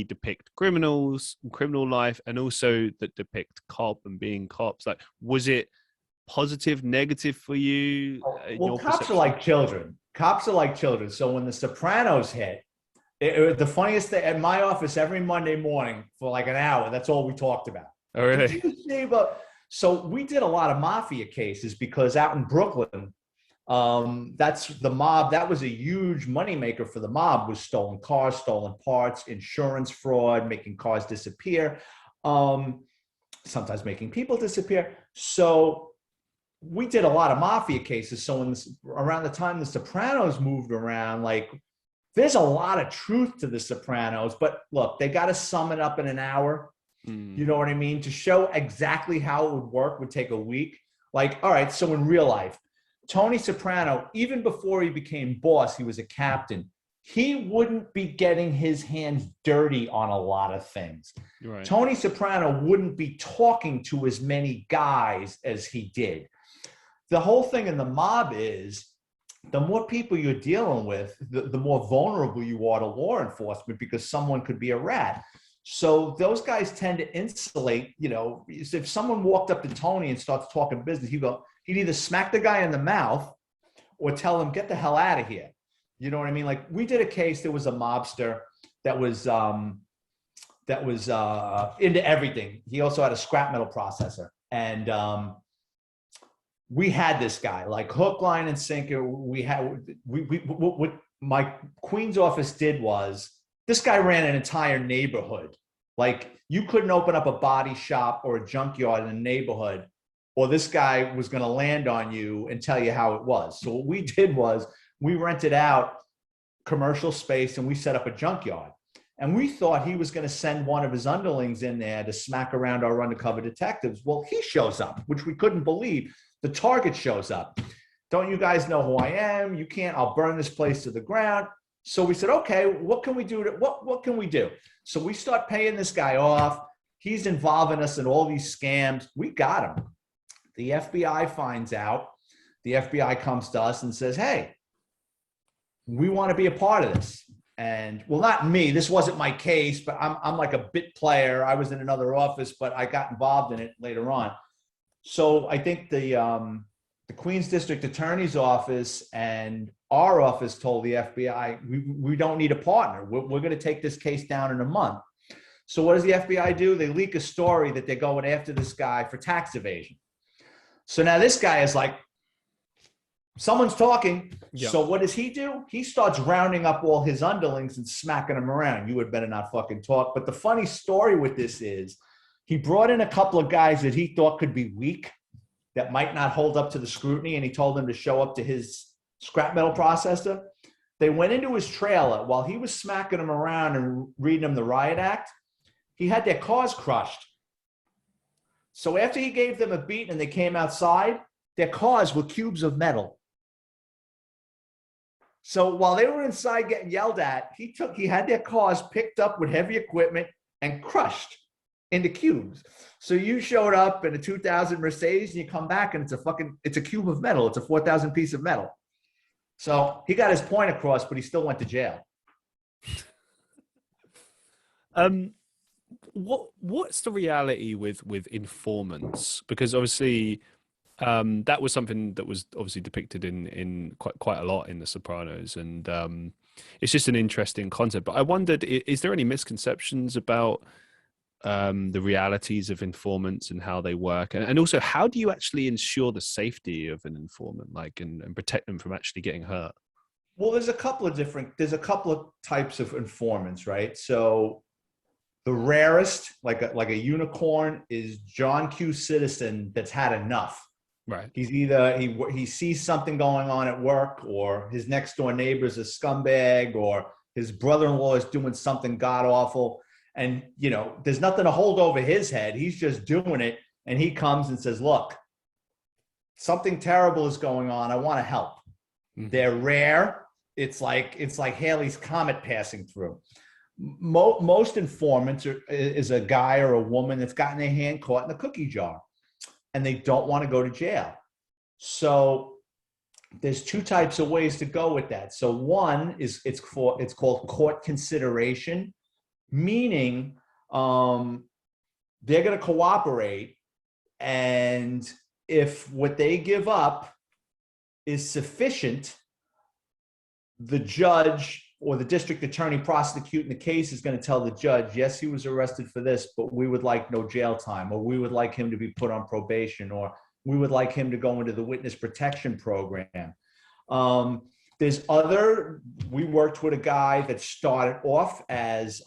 depict criminals, criminal life, and also that depict cop and being cops? Like, was it positive, negative for you? In Well, your cops are perception? like children. Cops are like children. So when The Sopranos hit, the funniest thing at my office every Monday morning for like an hour, that's all we talked about. Oh, really? Did you see about? So we did a lot of mafia cases because out in Brooklyn, that's the mob. That was a huge moneymaker for the mob, was stolen cars, stolen parts, insurance fraud, making cars disappear, sometimes making people disappear. So we did a lot of mafia cases. So around the time The Sopranos moved around, like there's a lot of truth to The Sopranos, but look, they got to sum it up in an hour. You know what I mean? To show exactly how it would work would take a week. Like, all right, so in real life, Tony Soprano, even before he became boss, he was a captain. He wouldn't be getting his hands dirty on a lot of things. Right. Tony Soprano wouldn't be talking to as many guys as he did. The whole thing in the mob is the more people you're dealing with, the more vulnerable you are to law enforcement because someone could be a rat. So those guys tend to insulate, you know, if someone walked up to Tony and starts talking business, he'd either smack the guy in the mouth or tell him, get the hell out of here. You know what I mean? Like we did a case, there was a mobster that was into everything. He also had a scrap metal processor. And we had this guy, like hook, line, and sinker. What my Queen's office did was, this guy ran an entire neighborhood. Like you couldn't open up a body shop or a junkyard in a neighborhood, or this guy was going to land on you and tell you how it was. So what we did was we rented out commercial space and we set up a junkyard. And we thought he was going to send one of his underlings in there to smack around our undercover detectives. Well, he shows up, which we couldn't believe. The target shows up. Don't you guys know who I am? You can't. I'll burn this place to the ground. So we said, okay, what can we do? What can we do? So we start paying this guy off. He's involving us in all these scams. We got him. The FBI finds out. The FBI comes to us and says, hey, we want to be a part of this. And well, not me. This wasn't my case, but I'm like a bit player. I was in another office, but I got involved in it later on. So I think the Queens District Attorney's Office and our office told the FBI, we don't need a partner. We're going to take this case down in a month. So what does the FBI do? They leak a story that they're going after this guy for tax evasion. So now this guy is like, someone's talking. Yep. So what does he do? He starts rounding up all his underlings and smacking them around. You had better not fucking talk. But the funny story with this is he brought in a couple of guys that he thought could be weak, that might not hold up to the scrutiny, and he told them to show up to his scrap metal processor. They went into his trailer while he was smacking them around and reading them the riot act. He had their cars crushed. So after he gave them a beat and they came outside, their cars were cubes of metal. So while they were inside getting yelled at, he had their cars picked up with heavy equipment and crushed into cubes. So you showed up in a 2000 Mercedes and you come back and it's a cube of metal. It's a 4,000 piece of metal. So he got his point across, but he still went to jail. What's the reality with informants? Because obviously that was something that was obviously depicted in quite a lot in The Sopranos, and it's just an interesting concept. But I wondered, is there any misconceptions about the realities of informants and how they work, and also how do you actually ensure the safety of an informant, like and protect them from actually getting hurt? Well, there's a couple of types of informants, right? So the rarest, like a unicorn, is John Q. Citizen that's had enough. Right. He's either he sees something going on at work, or his next door neighbor's a scumbag, or his brother-in-law is doing something god awful. And, you know, there's nothing to hold over his head. He's just doing it. And he comes and says, look, something terrible is going on. I want to help. Mm-hmm. They're rare. It's like Halley's Comet passing through. Most informants is a guy or a woman that's gotten their hand caught in the cookie jar and they don't want to go to jail. So there's two types of ways to go with that. So one is it's called court consideration, meaning they're going to cooperate, and if what they give up is sufficient, the judge or the district attorney prosecuting the case is going to tell the judge, yes, he was arrested for this, but we would like no jail time, or we would like him to be put on probation, or we would like him to go into the witness protection program. We worked with a guy that started off as,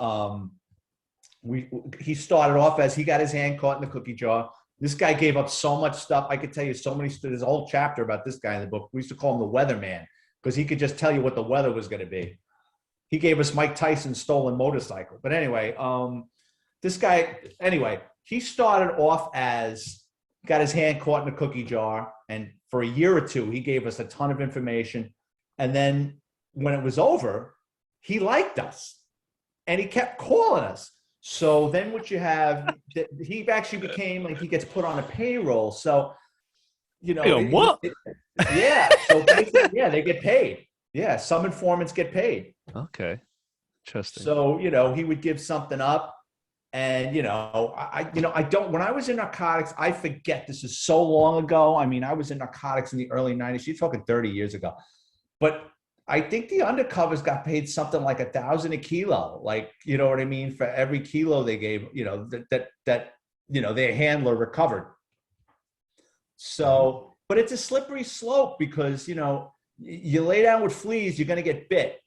he got his hand caught in the cookie jar. This guy gave up so much stuff. I could tell you so many, there's a whole chapter about this guy in the book. We used to call him the weatherman because he could just tell you what the weather was going to be. He gave us Mike Tyson's stolen motorcycle. But anyway, he started off as, got his hand caught in a cookie jar. And for a year or two, he gave us a ton of information. And then when it was over, he liked us and he kept calling us. So then what you have, he actually became like, he gets put on a payroll. So, what? Yeah. So basically, yeah, they get paid. Yeah. Some informants get paid. Okay. Interesting. So, he would give something up, and, when I was in narcotics, I forget, this is so long ago. I mean, I was in narcotics in the early 90s. You're talking 30 years ago, but I think the undercovers got paid something like $1,000 a kilo. Like, you know what I mean? For every kilo they gave, their handler recovered. So, but it's a slippery slope because, you lay down with fleas, you're going to get bit.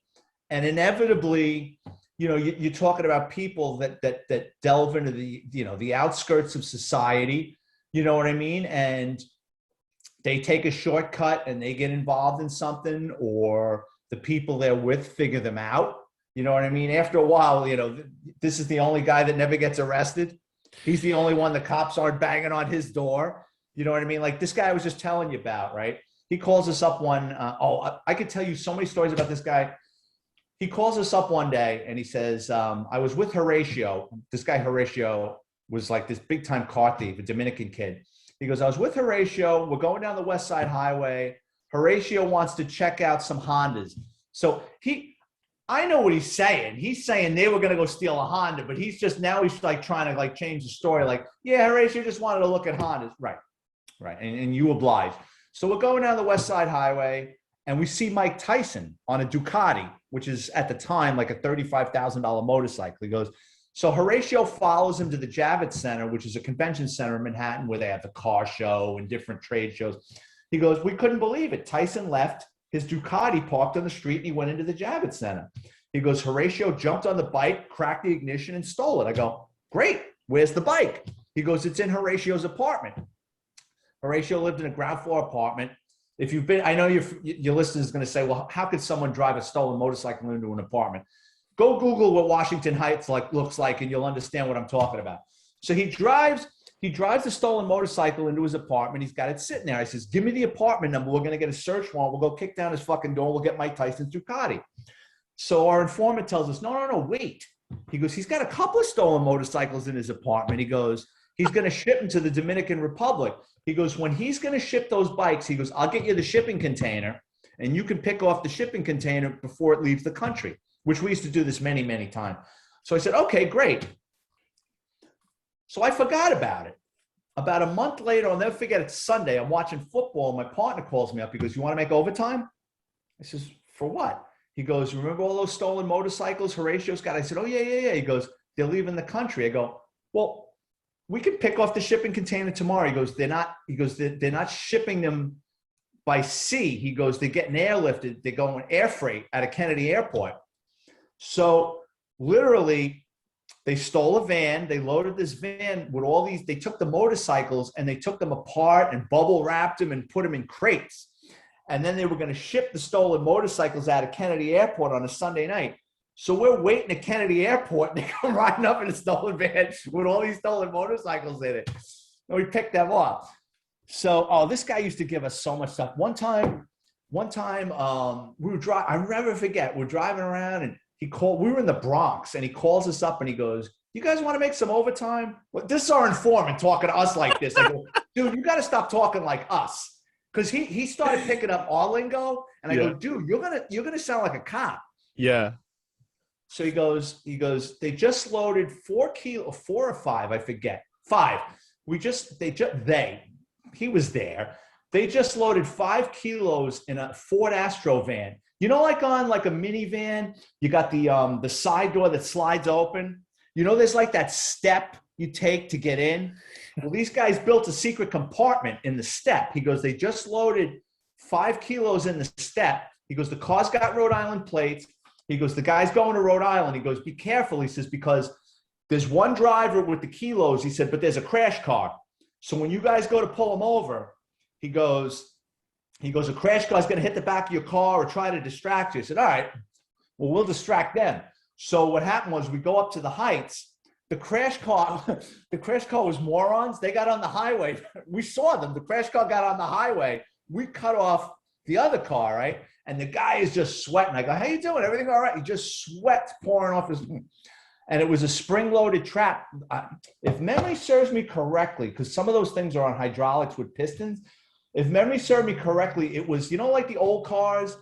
And inevitably, you're talking about people that delve into the outskirts of society, you know what I mean? And they take a shortcut and they get involved in something, or the people they're with figure them out. You know what I mean? After a while, this is the only guy that never gets arrested. He's the only one the cops aren't banging on his door. You know what I mean? Like this guy I was just telling you about, right? He calls us up I could tell you so many stories about this guy. He calls us up one day and he says, I was with Horatio. This guy Horatio was like this big time car thief, a Dominican kid. He goes, I was with Horatio. We're going down the West Side Highway. Horatio wants to check out some Hondas. So I know what he's saying. He's saying they were going to go steal a Honda, but he's like trying to like change the story. Like, yeah, Horatio just wanted to look at Hondas. Right. And you oblige. So we're going down the West Side Highway and we see Mike Tyson on a Ducati, which is at the time like a $35,000 motorcycle. He goes, so Horatio follows him to the Javits Center, which is a convention center in Manhattan where they have the car show and different trade shows. He goes, we couldn't believe it. Tyson left his Ducati parked on the street and he went into the Javits Center. He goes, Horatio jumped on the bike, cracked the ignition and stole it. I go, great. Where's the bike? He goes, it's in Horatio's apartment. Horatio lived in a ground floor apartment. If you've been, I know your listeners is going to say, well, how could someone drive a stolen motorcycle into an apartment? Go Google what Washington Heights looks like, and you'll understand what I'm talking about. So he drives the stolen motorcycle into his apartment. He's got it sitting there. I says, give me the apartment number. We're going to get a search warrant. We'll go kick down his fucking door. We'll get Mike Tyson's Ducati. So our informant tells us, no, wait. He goes, he's got a couple of stolen motorcycles in his apartment. He goes, he's going to ship them to the Dominican Republic. He goes, when he's going to ship those bikes, he goes, I'll get you the shipping container, and you can pick off the shipping container before it leaves the country, which we used to do this many, many times. So I said, okay, great. So I forgot about it. About a month later, I'll never forget, it's Sunday. I'm watching football. My partner calls me up. He goes, you want to make overtime? I says, for what? He goes, remember all those stolen motorcycles Horatio's got? I said, oh, yeah. He goes, they're leaving the country. I go, well, we can pick off the shipping container tomorrow. He goes, they're not shipping them by sea. He goes, they're getting airlifted. They're going air freight out of Kennedy Airport. So literally, they stole a van. They loaded this van with all these. They took the motorcycles and they took them apart and bubble wrapped them and put them in crates. And then they were going to ship the stolen motorcycles out of Kennedy Airport on a Sunday night. So we're waiting at Kennedy Airport, and they come riding up in a stolen van with all these stolen motorcycles in it. And we picked them off. So, this guy used to give us so much stuff. One time, we were driving. I never forget. We're driving around, and we were in the Bronx, and he calls us up, and he goes, you guys want to make some overtime? Well, this is our informant talking to us like this. I go, dude, you got to stop talking like us. Because he started picking up our lingo, and I Yeah. go, dude, you're gonna sound like a cop. Yeah. So he goes, they just loaded 4 or 5, I forget. 5. He was there. They just loaded 5 kilos in a Ford Astro van. You know, like on like a minivan, you got the side door that slides open. You know, there's like that step you take to get in. Well, these guys built a secret compartment in the step. He goes, they just loaded 5 kilos in the step. He goes, the car's got Rhode Island plates. He goes, the guy's going to Rhode Island. He goes, be careful. He says, because there's one driver with the kilos. He said, but there's a crash car. So when you guys go to pull him over, he goes, a crash car is going to hit the back of your car or try to distract you. I said, all right, well, we'll distract them. So what happened was we go up to the heights. The crash car was morons. They got on the highway. We saw them. The crash car got on the highway. We cut off the other car, right? And the guy is just sweating. I go, how you doing? Everything all right? He just sweats pouring off his... And it was a spring-loaded trap. If memory serves me correctly, because some of those things are on hydraulics with pistons, if memory served me correctly, it was, you know, like the old cars,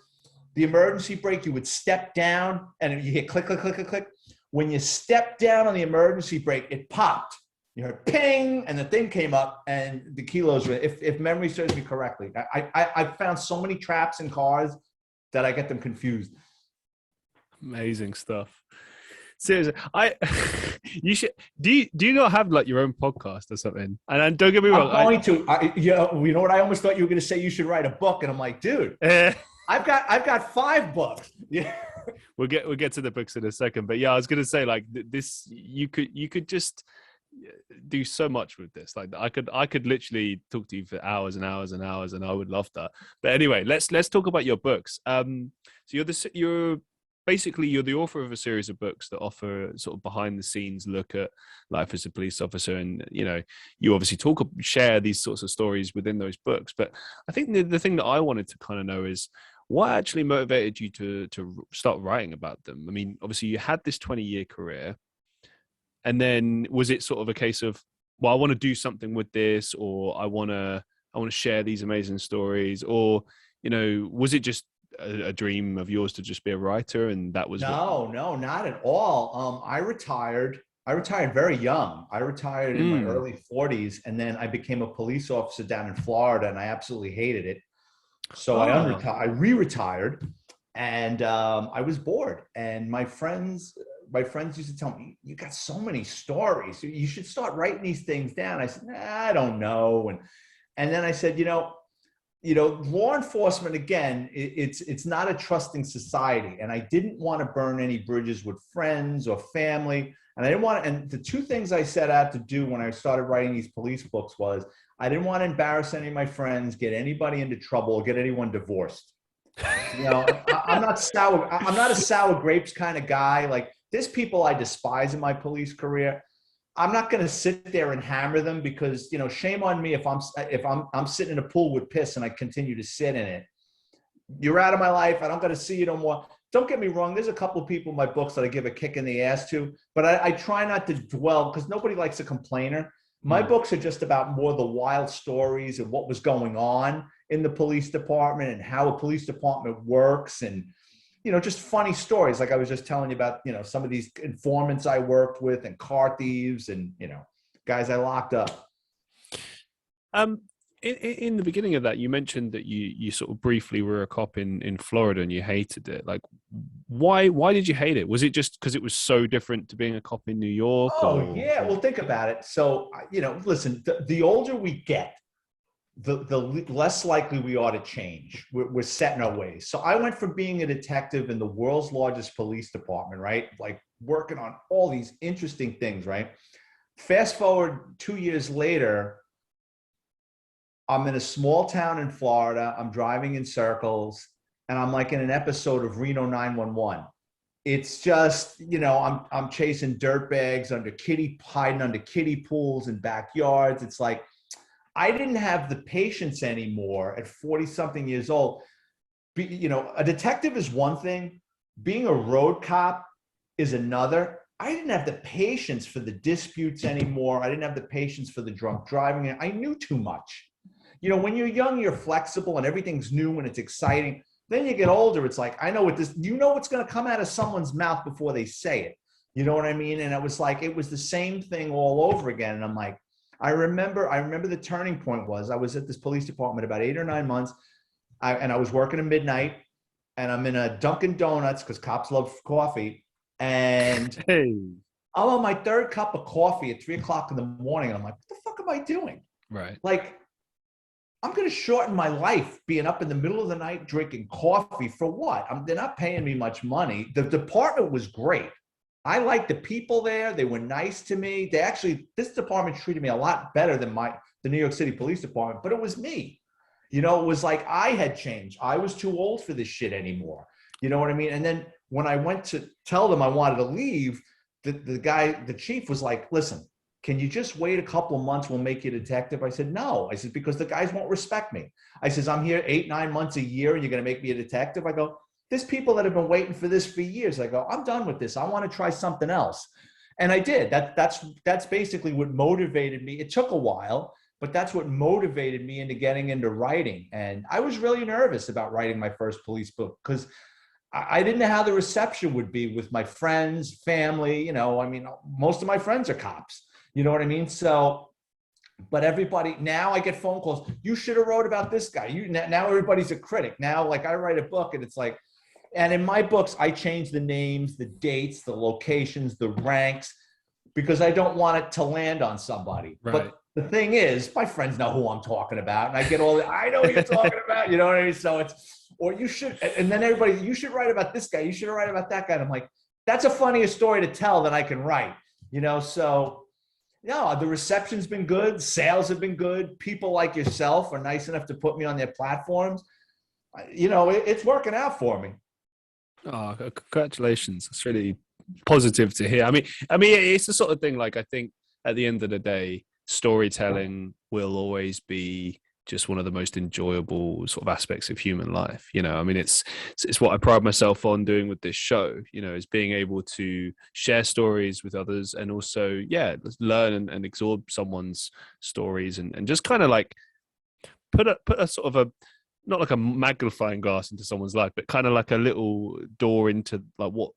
the emergency brake, you would step down and you hit click, click, click, click, click. When you stepped down on the emergency brake, it popped. You heard ping, and the thing came up, and the kilos were, if memory serves me correctly. I found so many traps in cars that I get them confused. Amazing stuff. Seriously, you should. Do you not have like your own podcast or something? And don't get me wrong, I'm going to. You know what? I almost thought you were going to say you should write a book, and I'm like, dude, I've got 5 books. Yeah. We'll get to the books in a second, but yeah, I was going to say like this. You could just do so much with this. Like I could literally talk to you for hours and hours and hours, and I would love that. But anyway, let's talk about your books. So you're basically the author of a series of books that offer sort of behind the scenes look at life as a police officer, and you know, you obviously share these sorts of stories within those books. But I think the thing that I wanted to kind of know is what actually motivated you to start writing about them. I mean, obviously you had this 20-year career, and then was it sort of a case of, well, I want to do something with this, or I want to share these amazing stories, or, you know, was it just a dream of yours to just be a writer, and that was no, not at all. I retired very young. I retired in my early 40s, and then I became a police officer down in Florida, and I absolutely hated it. So I re-retired, and I was bored. And my friends used to tell me, you got so many stories, you should start writing these things down. I said, nah, I don't know. And then I said, you know, law enforcement, again, it's not a trusting society. And I didn't want to burn any bridges with friends or family. And I didn't want to, and the 2 things I set out to do when I started writing these police books was, I didn't want to embarrass any of my friends, get anybody into trouble, or get anyone divorced. You know, I'm not a sour grapes kind of guy. Like, there's people I despise in my police career. I'm not going to sit there and hammer them, because, you know, shame on me if I'm sitting in a pool with piss and I continue to sit in it. You're out of my life. I don't got to see you no more. Don't get me wrong. There's a couple of people in my books that I give a kick in the ass to, but I try not to dwell, because nobody likes a complainer. My books are just about more the wild stories of what was going on in the police department and how a police department works, and, you know, just funny stories. Like I was just telling you about, you know, some of these informants I worked with, and car thieves, and, you know, guys I locked up. In the beginning of that, you mentioned that you sort of briefly were a cop in Florida and you hated it. Like, why did you hate it? Was it just because it was so different to being a cop in New York? Oh, yeah. Well, think about it. So, you know, listen, the older we get, the less likely we are to change. We're set in our ways. So I went from being a detective in the world's largest police department, right? Like working on all these interesting things, right? Fast forward 2 years later, I'm in a small town in Florida. I'm driving in circles, and I'm like in an episode of Reno 911. It's just, you know, I'm chasing dirtbags hiding under kiddie pools and backyards. It's like, I didn't have the patience anymore at 40-something years old. You know, a detective is one thing. Being a road cop is another. I didn't have the patience for the disputes anymore. I didn't have the patience for the drunk driving. I knew too much. you know, when you're young, you're flexible and everything's new and it's exciting. Then you get older, it's like, I know what this, you know what's going to come out of someone's mouth before they say it. You know what I mean? And it was like, it was the same thing all over again. And I'm like, I remember the turning point was I was at this police department about 8 or 9 months. And I was working at midnight and I'm in a Dunkin' Donuts because cops love coffee. And Hey. I'm on my third cup of coffee at 3 o'clock in the morning. And I'm like, what the fuck am I doing? Right. Like, I'm going to shorten my life being up in the middle of the night drinking coffee for what? They're not paying me much money. The department was great. I liked the people there. They were nice to me. This department treated me a lot better than the New York City Police Department, but it was me. You know, it was like I had changed. I was too old for this shit anymore. You know what I mean? And then when I went to tell them I wanted to leave, the chief was like, listen, can you just wait a couple of months? We'll make you a detective. I said, no. I said, because the guys won't respect me. I says, I'm here 8, 9 months a year and you're going to make me a detective? I go, there's people that have been waiting for this for years. I go, I'm done with this. I want to try something else. And I did. That's basically what motivated me. It took a while, but that's what motivated me into getting into writing. And I was really nervous about writing my first police book because I didn't know how the reception would be with my friends, family. You know, I mean, most of my friends are cops. You know what I mean? So, but everybody, now I get phone calls. You should have wrote about this guy. Now everybody's a critic. Now, like I write a book and it's like, and in my books, I change the names, the dates, the locations, the ranks, because I don't want it to land on somebody. Right. But the thing is, my friends know who I'm talking about. And I get I know who you're talking about. You know what I mean? So you should, and then everybody, you should write about this guy. You should write about that guy. And I'm like, that's a funnier story to tell than I can write, you know? So, no, the reception's been good. Sales have been good. People like yourself are nice enough to put me on their platforms. You know, it's working out for me. Oh, congratulations. It's really positive to hear. I mean, it's the sort of thing, like, I think at the end of the day, storytelling will always be just one of the most enjoyable sort of aspects of human life. You know, I mean, it's what I pride myself on doing with this show, you know, is being able to share stories with others and also, learn and absorb someone's stories and just kind of like put a sort of a, not like a magnifying glass into someone's life, but kind of like a little door into like what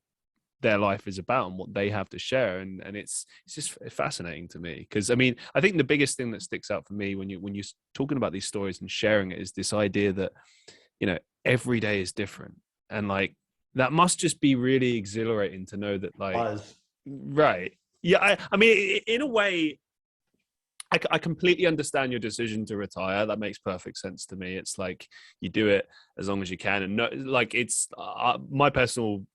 their life is about and what they have to share. And it's just fascinating to me. Because I mean, I think the biggest thing that sticks out for me when you're talking about these stories and sharing it is this idea that, you know, every day is different. And like, that must just be really exhilarating to know that, like, right. Yeah. I mean, in a way, I completely understand your decision to retire. That makes perfect sense to me. It's like you do it as long as you can, and no, like it's my personal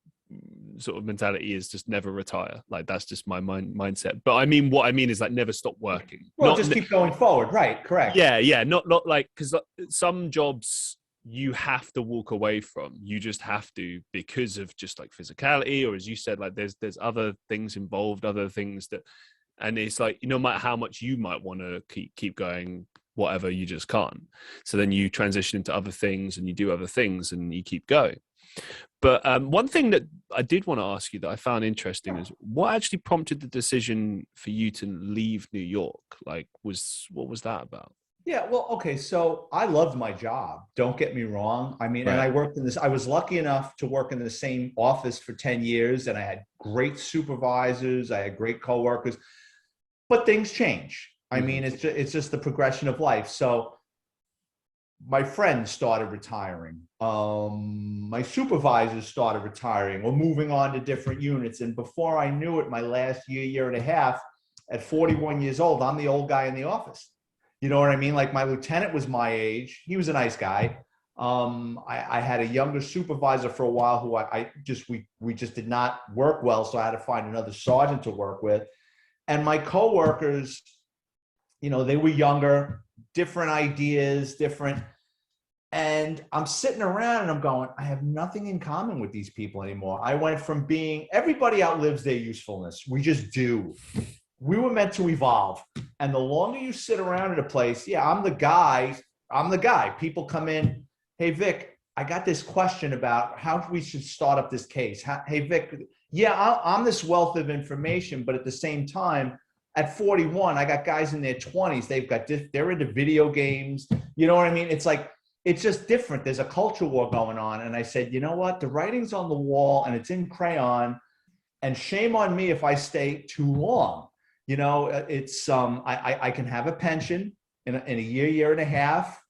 sort of mentality is just never retire. Like that's just my mindset. But I mean, what I mean is like never stop working. Well, just keep going forward, right? Correct. Yeah. Not like, because some jobs you have to walk away from. You just have to, because of just like physicality, or as you said, like there's other things involved, other things that. And it's like, no matter how much you might want to keep going, whatever, you just can't. So then you transition into other things and you do other things and you keep going. But one thing that I did want to ask you that I found interesting is what actually prompted the decision for you to leave New York? Like, what was that about? Yeah, well, okay. So I loved my job. Don't get me wrong. I mean, Right. And I worked I was lucky enough to work in the same office for 10 years and I had great supervisors. I had great coworkers. But things change. I mean, it's just the progression of life. So my friends started retiring. My supervisors started retiring or moving on to different units. And before I knew it, my last year and a half, at 41 years old, I'm the old guy in the office. You know what I mean? Like my lieutenant was my age. He was a nice guy. I had a younger supervisor for a while who we just did not work well. So I had to find another sergeant to work with. And my coworkers, you know, they were younger, different ideas, and I'm sitting around and I'm going, I have nothing in common with these people anymore. I went from being, everybody outlives their usefulness. We just do. We were meant to evolve. And the longer you sit around at a place, I'm the guy. People come in, hey, Vic, I got this question about how we should start up this case. Hey, Vic, I'm this wealth of information, but at the same time, at 41, I got guys in their 20s. They're into video games. You know what I mean? It's like, it's just different. There's a culture war going on. And I said, you know what? The writing's on the wall and it's in crayon, and shame on me if I stay too long. You know, it's, I can have a pension in a year and a half.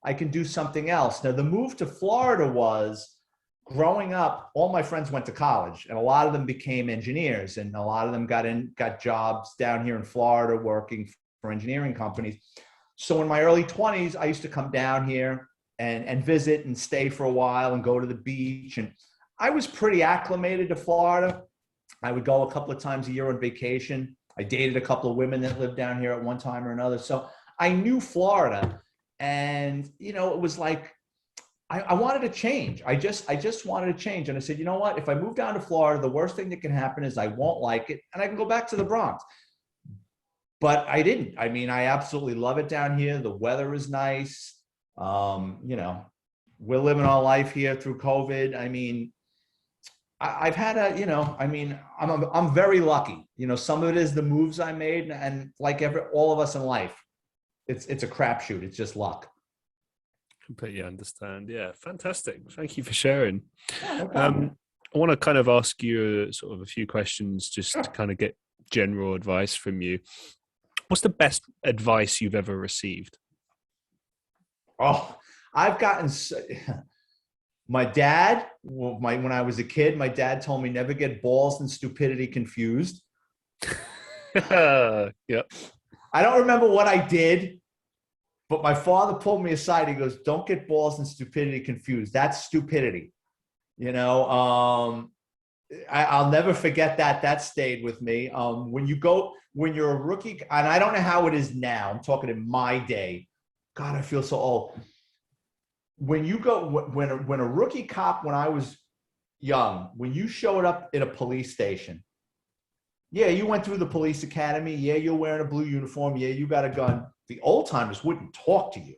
I can do something else. Now, the move to Florida was, growing up, all my friends went to college, and a lot of them became engineers, and a lot of them got jobs down here in Florida working for engineering companies. So in my early 20s, I used to come down here and visit and stay for a while and go to the beach. And I was pretty acclimated to Florida. I would go a couple of times a year on vacation. I dated a couple of women that lived down here at one time or another. So I knew Florida, and, you know, it was like, I wanted to change. I just wanted to change. And I said, you know what? If I move down to Florida, the worst thing that can happen is I won't like it and I can go back to the Bronx. But I didn't. I mean, I absolutely love it down here. The weather is nice. You know, we're living our life here through COVID. I mean, I've had you know, I mean, I'm very lucky. You know, some of it is the moves I made, and like all of us in life, it's a crapshoot. It's just luck. Completely understand. Yeah, fantastic. Thank you for sharing. Yeah, no I want to kind of ask you sort of a few questions just to kind of get general advice from you. What's the best advice you've ever received? Oh, I've gotten my dad, when I was a kid, my dad told me never get balls and stupidity confused. Yep. I don't remember what I did, but my father pulled me aside. He goes, don't get balls and stupidity confused. That's stupidity. You know, I'll never forget that. That stayed with me. When you're a rookie, and I don't know how it is now, I'm talking in my day. God, I feel so old. When a rookie cop, when I was young, when you showed up in a police station, yeah, you went through the police academy. Yeah, you're wearing a blue uniform. Yeah, you got a gun. The old timers wouldn't talk to you.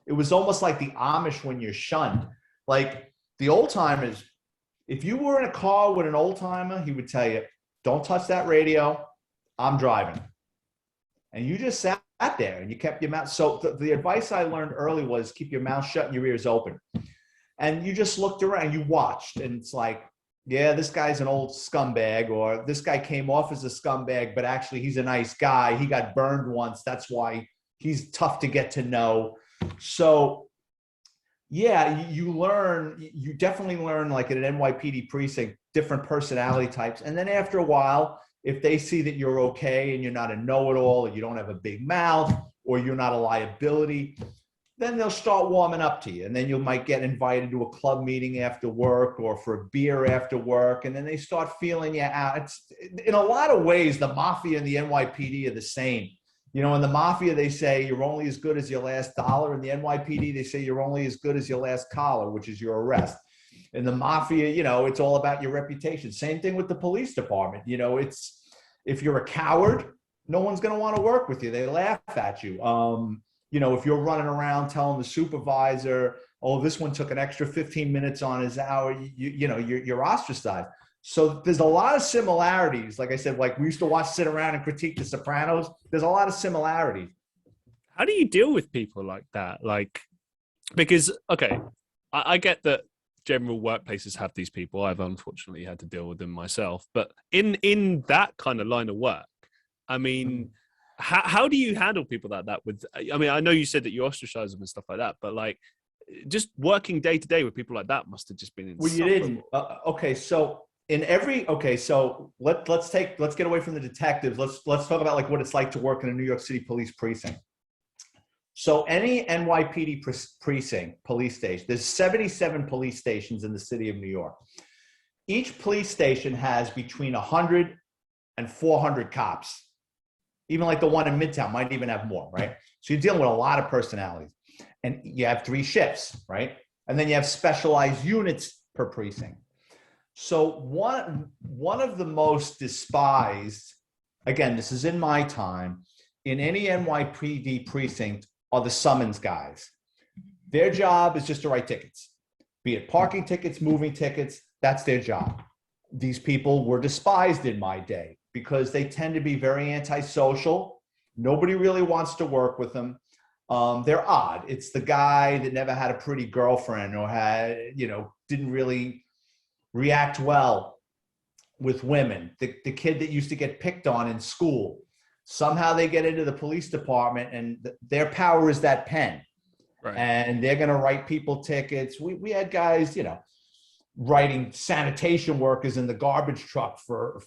It was almost like the Amish when you're shunned. Like the old timers, if you were in a car with an old timer, he would tell you, don't touch that radio. I'm driving. And you just sat there and you kept your mouth. So the advice I learned early was keep your mouth shut and your ears open. And you just looked around, you watched, and it's like, yeah, this guy's an old scumbag, or this guy came off as a scumbag, but actually he's a nice guy. He got burned once. That's why he's tough to get to know. So yeah, you definitely learn, like at an NYPD precinct, different personality types. And then after a while, if they see that you're okay and you're not a know-it-all, or you don't have a big mouth, or you're not a liability, then they'll start warming up to you. And then you might get invited to a club meeting after work or for a beer after work. And then they start feeling you out. It's, in a lot of ways, the mafia and the NYPD are the same. You know, in the mafia, they say you're only as good as your last dollar. In the NYPD, they say you're only as good as your last collar, which is your arrest. In the mafia, you know, it's all about your reputation. Same thing with the police department. You know, it's, if you're a coward, no one's going to want to work with you. They laugh at you. You know, if you're running around telling the supervisor, oh, this one took an extra 15 minutes on his hour, you know, you're ostracized. So there's a lot of similarities. Like I said, like we used to sit around and critique The Sopranos. There's a lot of similarities. How do you deal with people like that? Like, because, okay, I get that general workplaces have these people. I've unfortunately had to deal with them myself. But in that kind of line of work, I mean, how do you handle people like that? With, I mean, I know you said that you ostracize them and stuff like that, but like just working day to day with people like that must have just been insufferable. Well, you didn't. Okay, so so let's get away from the detectives. Let's talk about like what it's like to work in a New York City police precinct. So any NYPD precinct, police station, there's 77 police stations in the city of New York. Each police station has between 100 and 400 cops. Even like the one in Midtown might even have more, right? So you're dealing with a lot of personalities. And you have 3 shifts, right? And then you have specialized units per precinct. So one of the most despised, again, this is in my time, in any NYPD precinct are the summons guys. Their job is just to write tickets, be it parking tickets, moving tickets, that's their job. These people were despised in my day. because they tend to be very antisocial. Nobody really wants to work with them. They're odd. It's the guy that never had a pretty girlfriend or didn't really react well with women. The kid that used to get picked on in school. Somehow they get into the police department and their power is that pen. Right. And they're going to write people tickets. We had guys, writing sanitation workers in the garbage truck for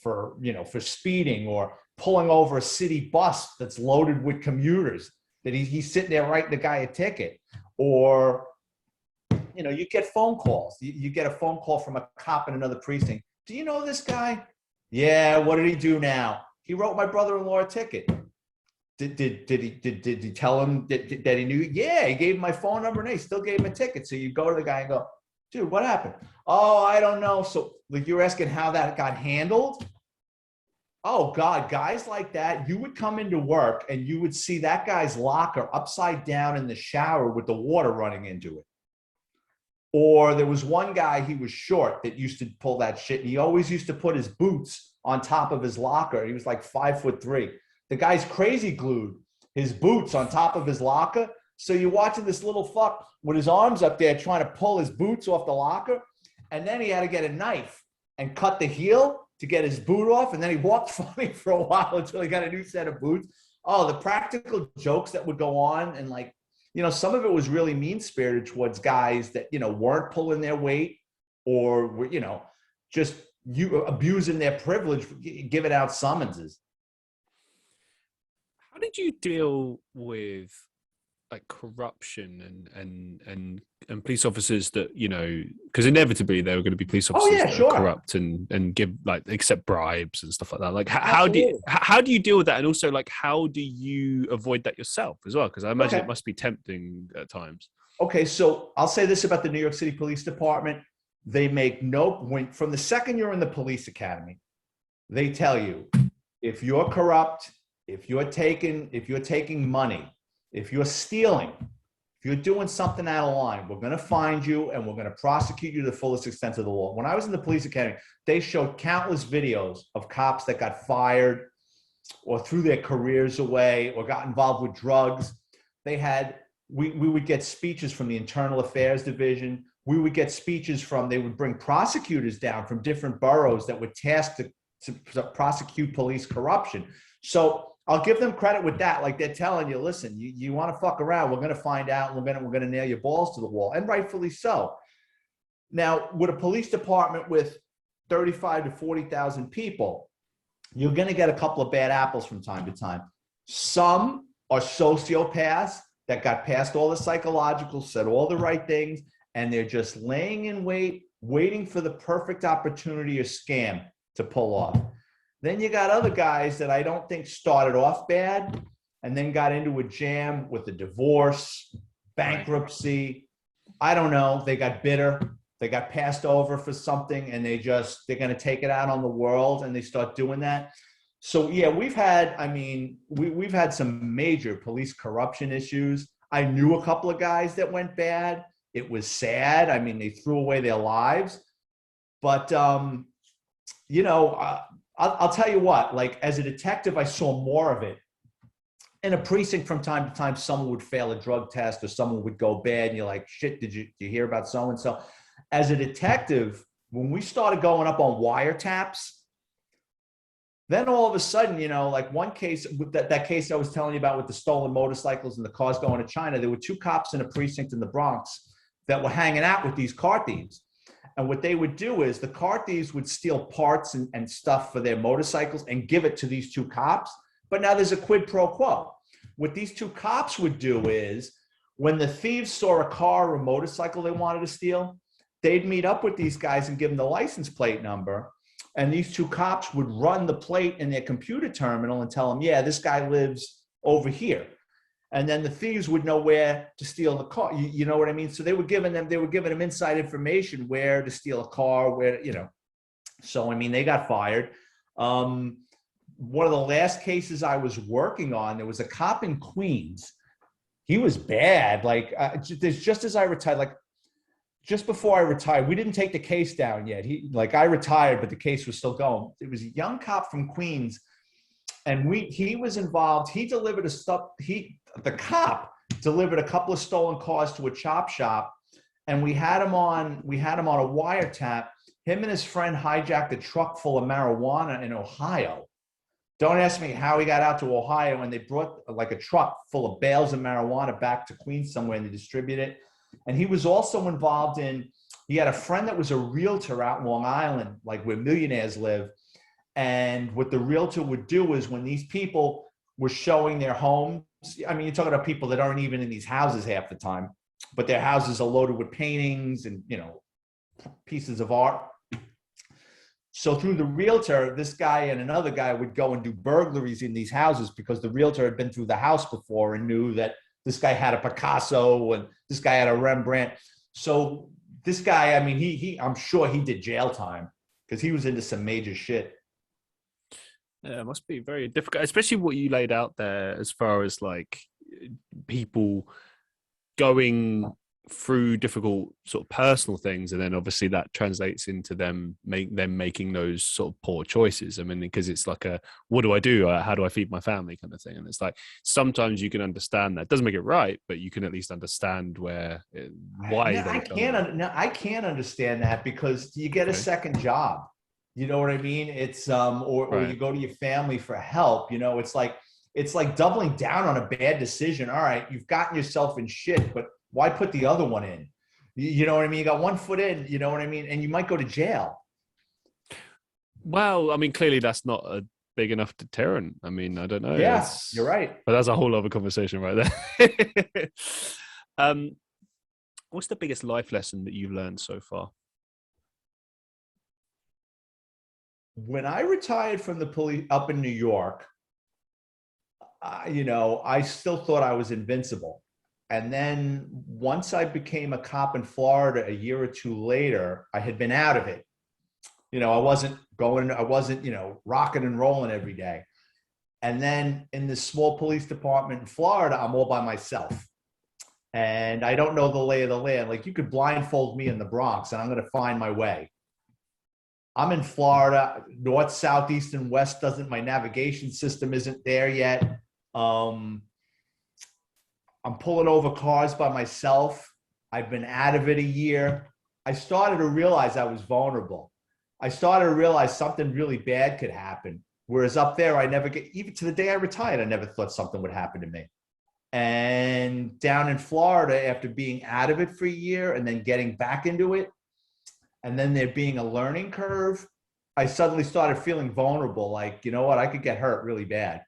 speeding, or pulling over a city bus that's loaded with commuters that he's sitting there writing the guy a ticket. Or, you get phone calls. You get a phone call from a cop in another precinct. Do you know this guy? Yeah. What did he do now? He wrote my brother-in-law a ticket. Did he tell him that he knew? Yeah, he gave him my phone number and he still gave him a ticket. So you go to the guy and go, dude, what happened? Oh, I don't know. So like you're asking how that got handled? Oh God, guys like that, you would come into work and you would see that guy's locker upside down in the shower with the water running into it. Or there was one guy, he was short, that used to pull that shit. And he always used to put his boots on top of his locker. He was like 5'3". The guy's crazy glued his boots on top of his locker. So you're watching this little fuck with his arms up there trying to pull his boots off the locker. And then he had to get a knife and cut the heel to get his boot off. And then he walked funny for a while until he got a new set of boots. Oh, the practical jokes that would go on. And like, some of it was really mean-spirited towards guys that, weren't pulling their weight or were, just abusing their privilege, giving out summonses. How did you deal with like corruption and police officers that, because inevitably there were going to be police officers that are corrupt and give accept bribes and stuff like that. Like how do you deal with that? And also like, how do you avoid that yourself as well? Because I imagine it must be tempting at times. Okay. So I'll say this about the New York City Police Department. They make from the second you're in the police academy, they tell you, if you're corrupt, if you're taking money, if you're stealing, if you're doing something out of line, we're going to find you and we're going to prosecute you to the fullest extent of the law. When I was in the police academy, they showed countless videos of cops that got fired or threw their careers away or got involved with drugs. We would get speeches from the Internal Affairs Division. We would get speeches they would bring prosecutors down from different boroughs that were tasked to prosecute police corruption. So I'll give them credit with that. Like they're telling you, listen, you want to fuck around, we're going to find out, and we're going to nail your balls to the wall, and rightfully so. Now, with a police department with 35 to 40,000 people, you're going to get a couple of bad apples from time to time. Some are sociopaths that got past all the psychological, said all the right things, and they're just laying in wait, waiting for the perfect opportunity or scam to pull off. Then you got other guys that I don't think started off bad and then got into a jam with a divorce, bankruptcy. I don't know. They got bitter. They got passed over for something and they're going to take it out on the world and they start doing that. So yeah, we've had some major police corruption issues. I knew a couple of guys that went bad. It was sad. I mean, they threw away their lives, but I'll tell you what, like as a detective, I saw more of it. In a precinct from time to time, someone would fail a drug test or someone would go bad and you're like, shit, did you hear about so-and-so? As a detective, when we started going up on wiretaps, then all of a sudden, like one case, with that case I was telling you about with the stolen motorcycles and the cars going to China, there were two cops in a precinct in the Bronx that were hanging out with these car thieves. And what they would do is the car thieves would steal parts and stuff for their motorcycles and give it to these two cops. But now there's a quid pro quo. What these two cops would do is when the thieves saw a car or a motorcycle they wanted to steal, they'd meet up with these guys and give them the license plate number. And these two cops would run the plate in their computer terminal and tell them, yeah, this guy lives over here. And then the thieves would know where to steal the car. You know what I mean? So they were giving them inside information where to steal a car, So, I mean, they got fired. One of the last cases I was working on, there was a cop in Queens. He was bad. Like, just as I retired, like just before I retired, we didn't take the case down yet. I retired, but the case was still going. It was a young cop from Queens, and he was involved. He delivered the cop delivered a couple of stolen cars to a chop shop, and we had him on a wiretap. Him and his friend hijacked a truck full of marijuana in Ohio. Don't ask me how he got out to Ohio, and they brought like a truck full of bales of marijuana back to Queens somewhere, and they distributed it. And he was also involved he had a friend that was a realtor out in Long Island, like where millionaires live. And what the realtor would do is when these people were showing their homes, I mean, you're talking about people that aren't even in these houses half the time, but their houses are loaded with paintings and, pieces of art. So through the realtor, this guy and another guy would go and do burglaries in these houses because the realtor had been through the house before and knew that this guy had a Picasso and this guy had a Rembrandt. So this guy, I mean, I'm sure he did jail time because he was into some major shit. Yeah, it must be very difficult, especially what you laid out there as far as like people going through difficult sort of personal things, and then obviously that translates into them making those sort of poor choices. I mean, because it's like what do I do? How do I feed my family kind of thing? And it's like sometimes you can understand that. It doesn't make it right, but you can at least understand why. I can't understand that because you get a second job. You know what I mean? It's or you go to your family for help. It's like doubling down on a bad decision. All right, you've gotten yourself in shit, but why put the other one in? You know what I mean? You got one foot in, you know what I mean? And you might go to jail. Well, I mean, clearly that's not a big enough deterrent. I mean, I don't know. Yeah, you're right. But that's a whole other conversation right there. What's the biggest life lesson that you've learned so far? When I retired from the police up in New York, I still thought I was invincible. And then once I became a cop in Florida a year or two later, I had been out of it. I wasn't rocking and rolling every day. And then in this small police department in Florida, I'm all by myself. And I don't know the lay of the land. Like you could blindfold me in the Bronx and I'm going to find my way. I'm in Florida, north, south, east, and west my navigation system isn't there yet. I'm pulling over cars by myself. I've been out of it a year. I started to realize I was vulnerable. I started to realize something really bad could happen. Whereas up there, even to the day I retired, I never thought something would happen to me. And down in Florida, after being out of it for a year and then getting back into it, and then there being a learning curve, I suddenly started feeling vulnerable. Like, you know what, I could get hurt really bad.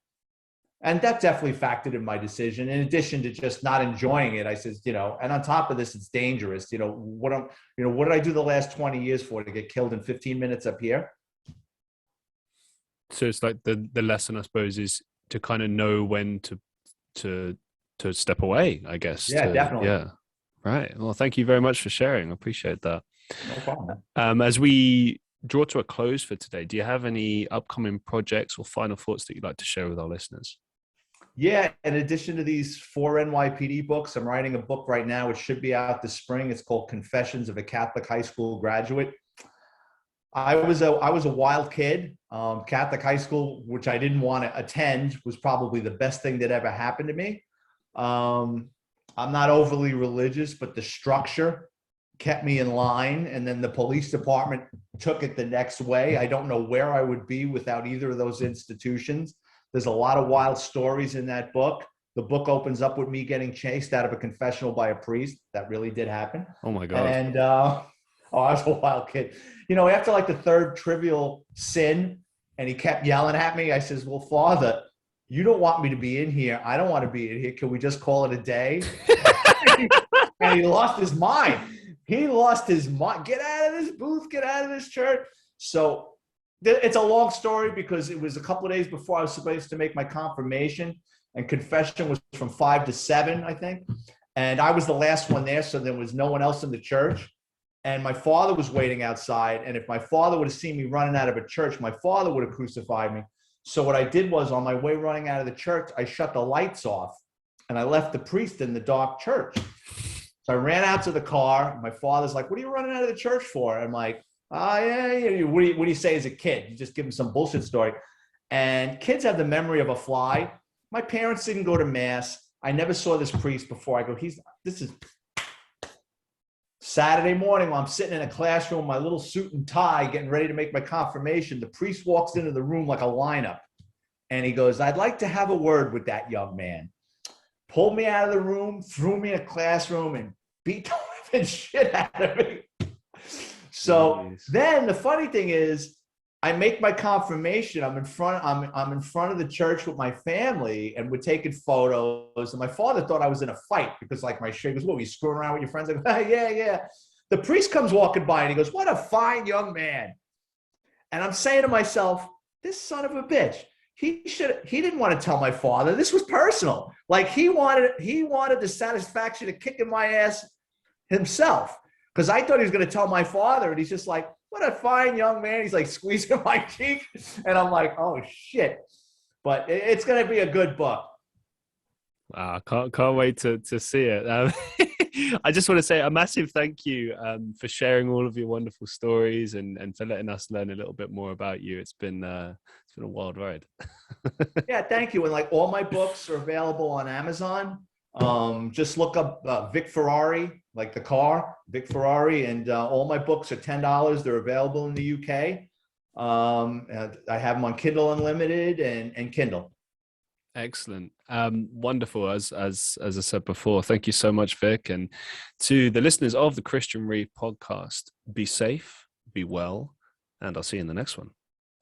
And that definitely factored in my decision. In addition to just not enjoying it, I said, and on top of this, it's dangerous. What did I do the last 20 years for to get killed in 15 minutes up here? So it's like the lesson, I suppose, is to kind of know when to step away, I guess. Yeah, definitely. Yeah. Right. Well, thank you very much for sharing. I appreciate that. No problem. As we draw to a close for today, do you have any upcoming projects or final thoughts that you'd like to share with our listeners? Yeah, in addition to these 4 NYPD books, I'm writing a book right now. It should be out this spring. It's called Confessions of a Catholic High School Graduate. I was a wild kid. Catholic high school, which I didn't want to attend, was probably the best thing that ever happened to me. I'm not overly religious, but the structure kept me in line. And then the police department took it the next way. I don't know where I would be without either of those institutions. There's a lot of wild stories in that book. The book opens up with me getting chased out of a confessional by a priest. That really did happen. Oh my God. And I was a wild kid. After like the third trivial sin, and he kept yelling at me, I says, well, Father, you don't want me to be in here. I don't want to be in here. Can we just call it a day? And he lost his mind. He lost his mind. Get out of this booth. Get out of this church. So it's a long story because it was a couple of days before I was supposed to make my confirmation, and confession was from 5 to 7, I think. And I was the last one there, so there was no one else in the church. And my father was waiting outside. And if my father would have seen me running out of a church, my father would have crucified me. So what I did was, on my way running out of the church, I shut the lights off and I left the priest in the dark church. So I ran out to the car. My father's like, "What are you running out of the church for?" I'm like, "Oh, yeah. What do you say as a kid? You just give him some bullshit story." And kids have the memory of a fly. My parents didn't go to mass. I never saw this priest before. I go, this is Saturday morning while I'm sitting in a classroom, my little suit and tie, getting ready to make my confirmation. The priest walks into the room like a lineup. And he goes, "I'd like to have a word with that young man." Pulled me out of the room, threw me in a classroom, and beat the living shit out of me. So then the funny thing is, I make my confirmation. I'm in front of the church with my family, and we're taking photos. And my father thought I was in a fight because, like, my shirt goes, "What, you screwing around with your friends?" I go, yeah. The priest comes walking by and he goes, "What a fine young man." And I'm saying to myself, this son of a bitch. He didn't want to tell my father. This was personal. Like, he wanted the satisfaction of kicking my ass himself. Because I thought he was going to tell my father, and he's just like, "What a fine young man." He's like squeezing my cheek. And I'm like, oh shit. But it's going to be a good book. Wow, can't wait to see it. I just want to say a massive thank you for sharing all of your wonderful stories and for letting us learn a little bit more about you. It's been a wild ride. Yeah, thank you. And like, all my books are available on Amazon. Just look up Vic Ferrari, like the car, Vic Ferrari, and all my books are $10. They're available in the UK. I have them on Kindle Unlimited and Kindle. Excellent. Wonderful. As I said before, thank you so much, Vic. And to the listeners of the Christian Reeve podcast, be safe, be well, and I'll see you in the next one.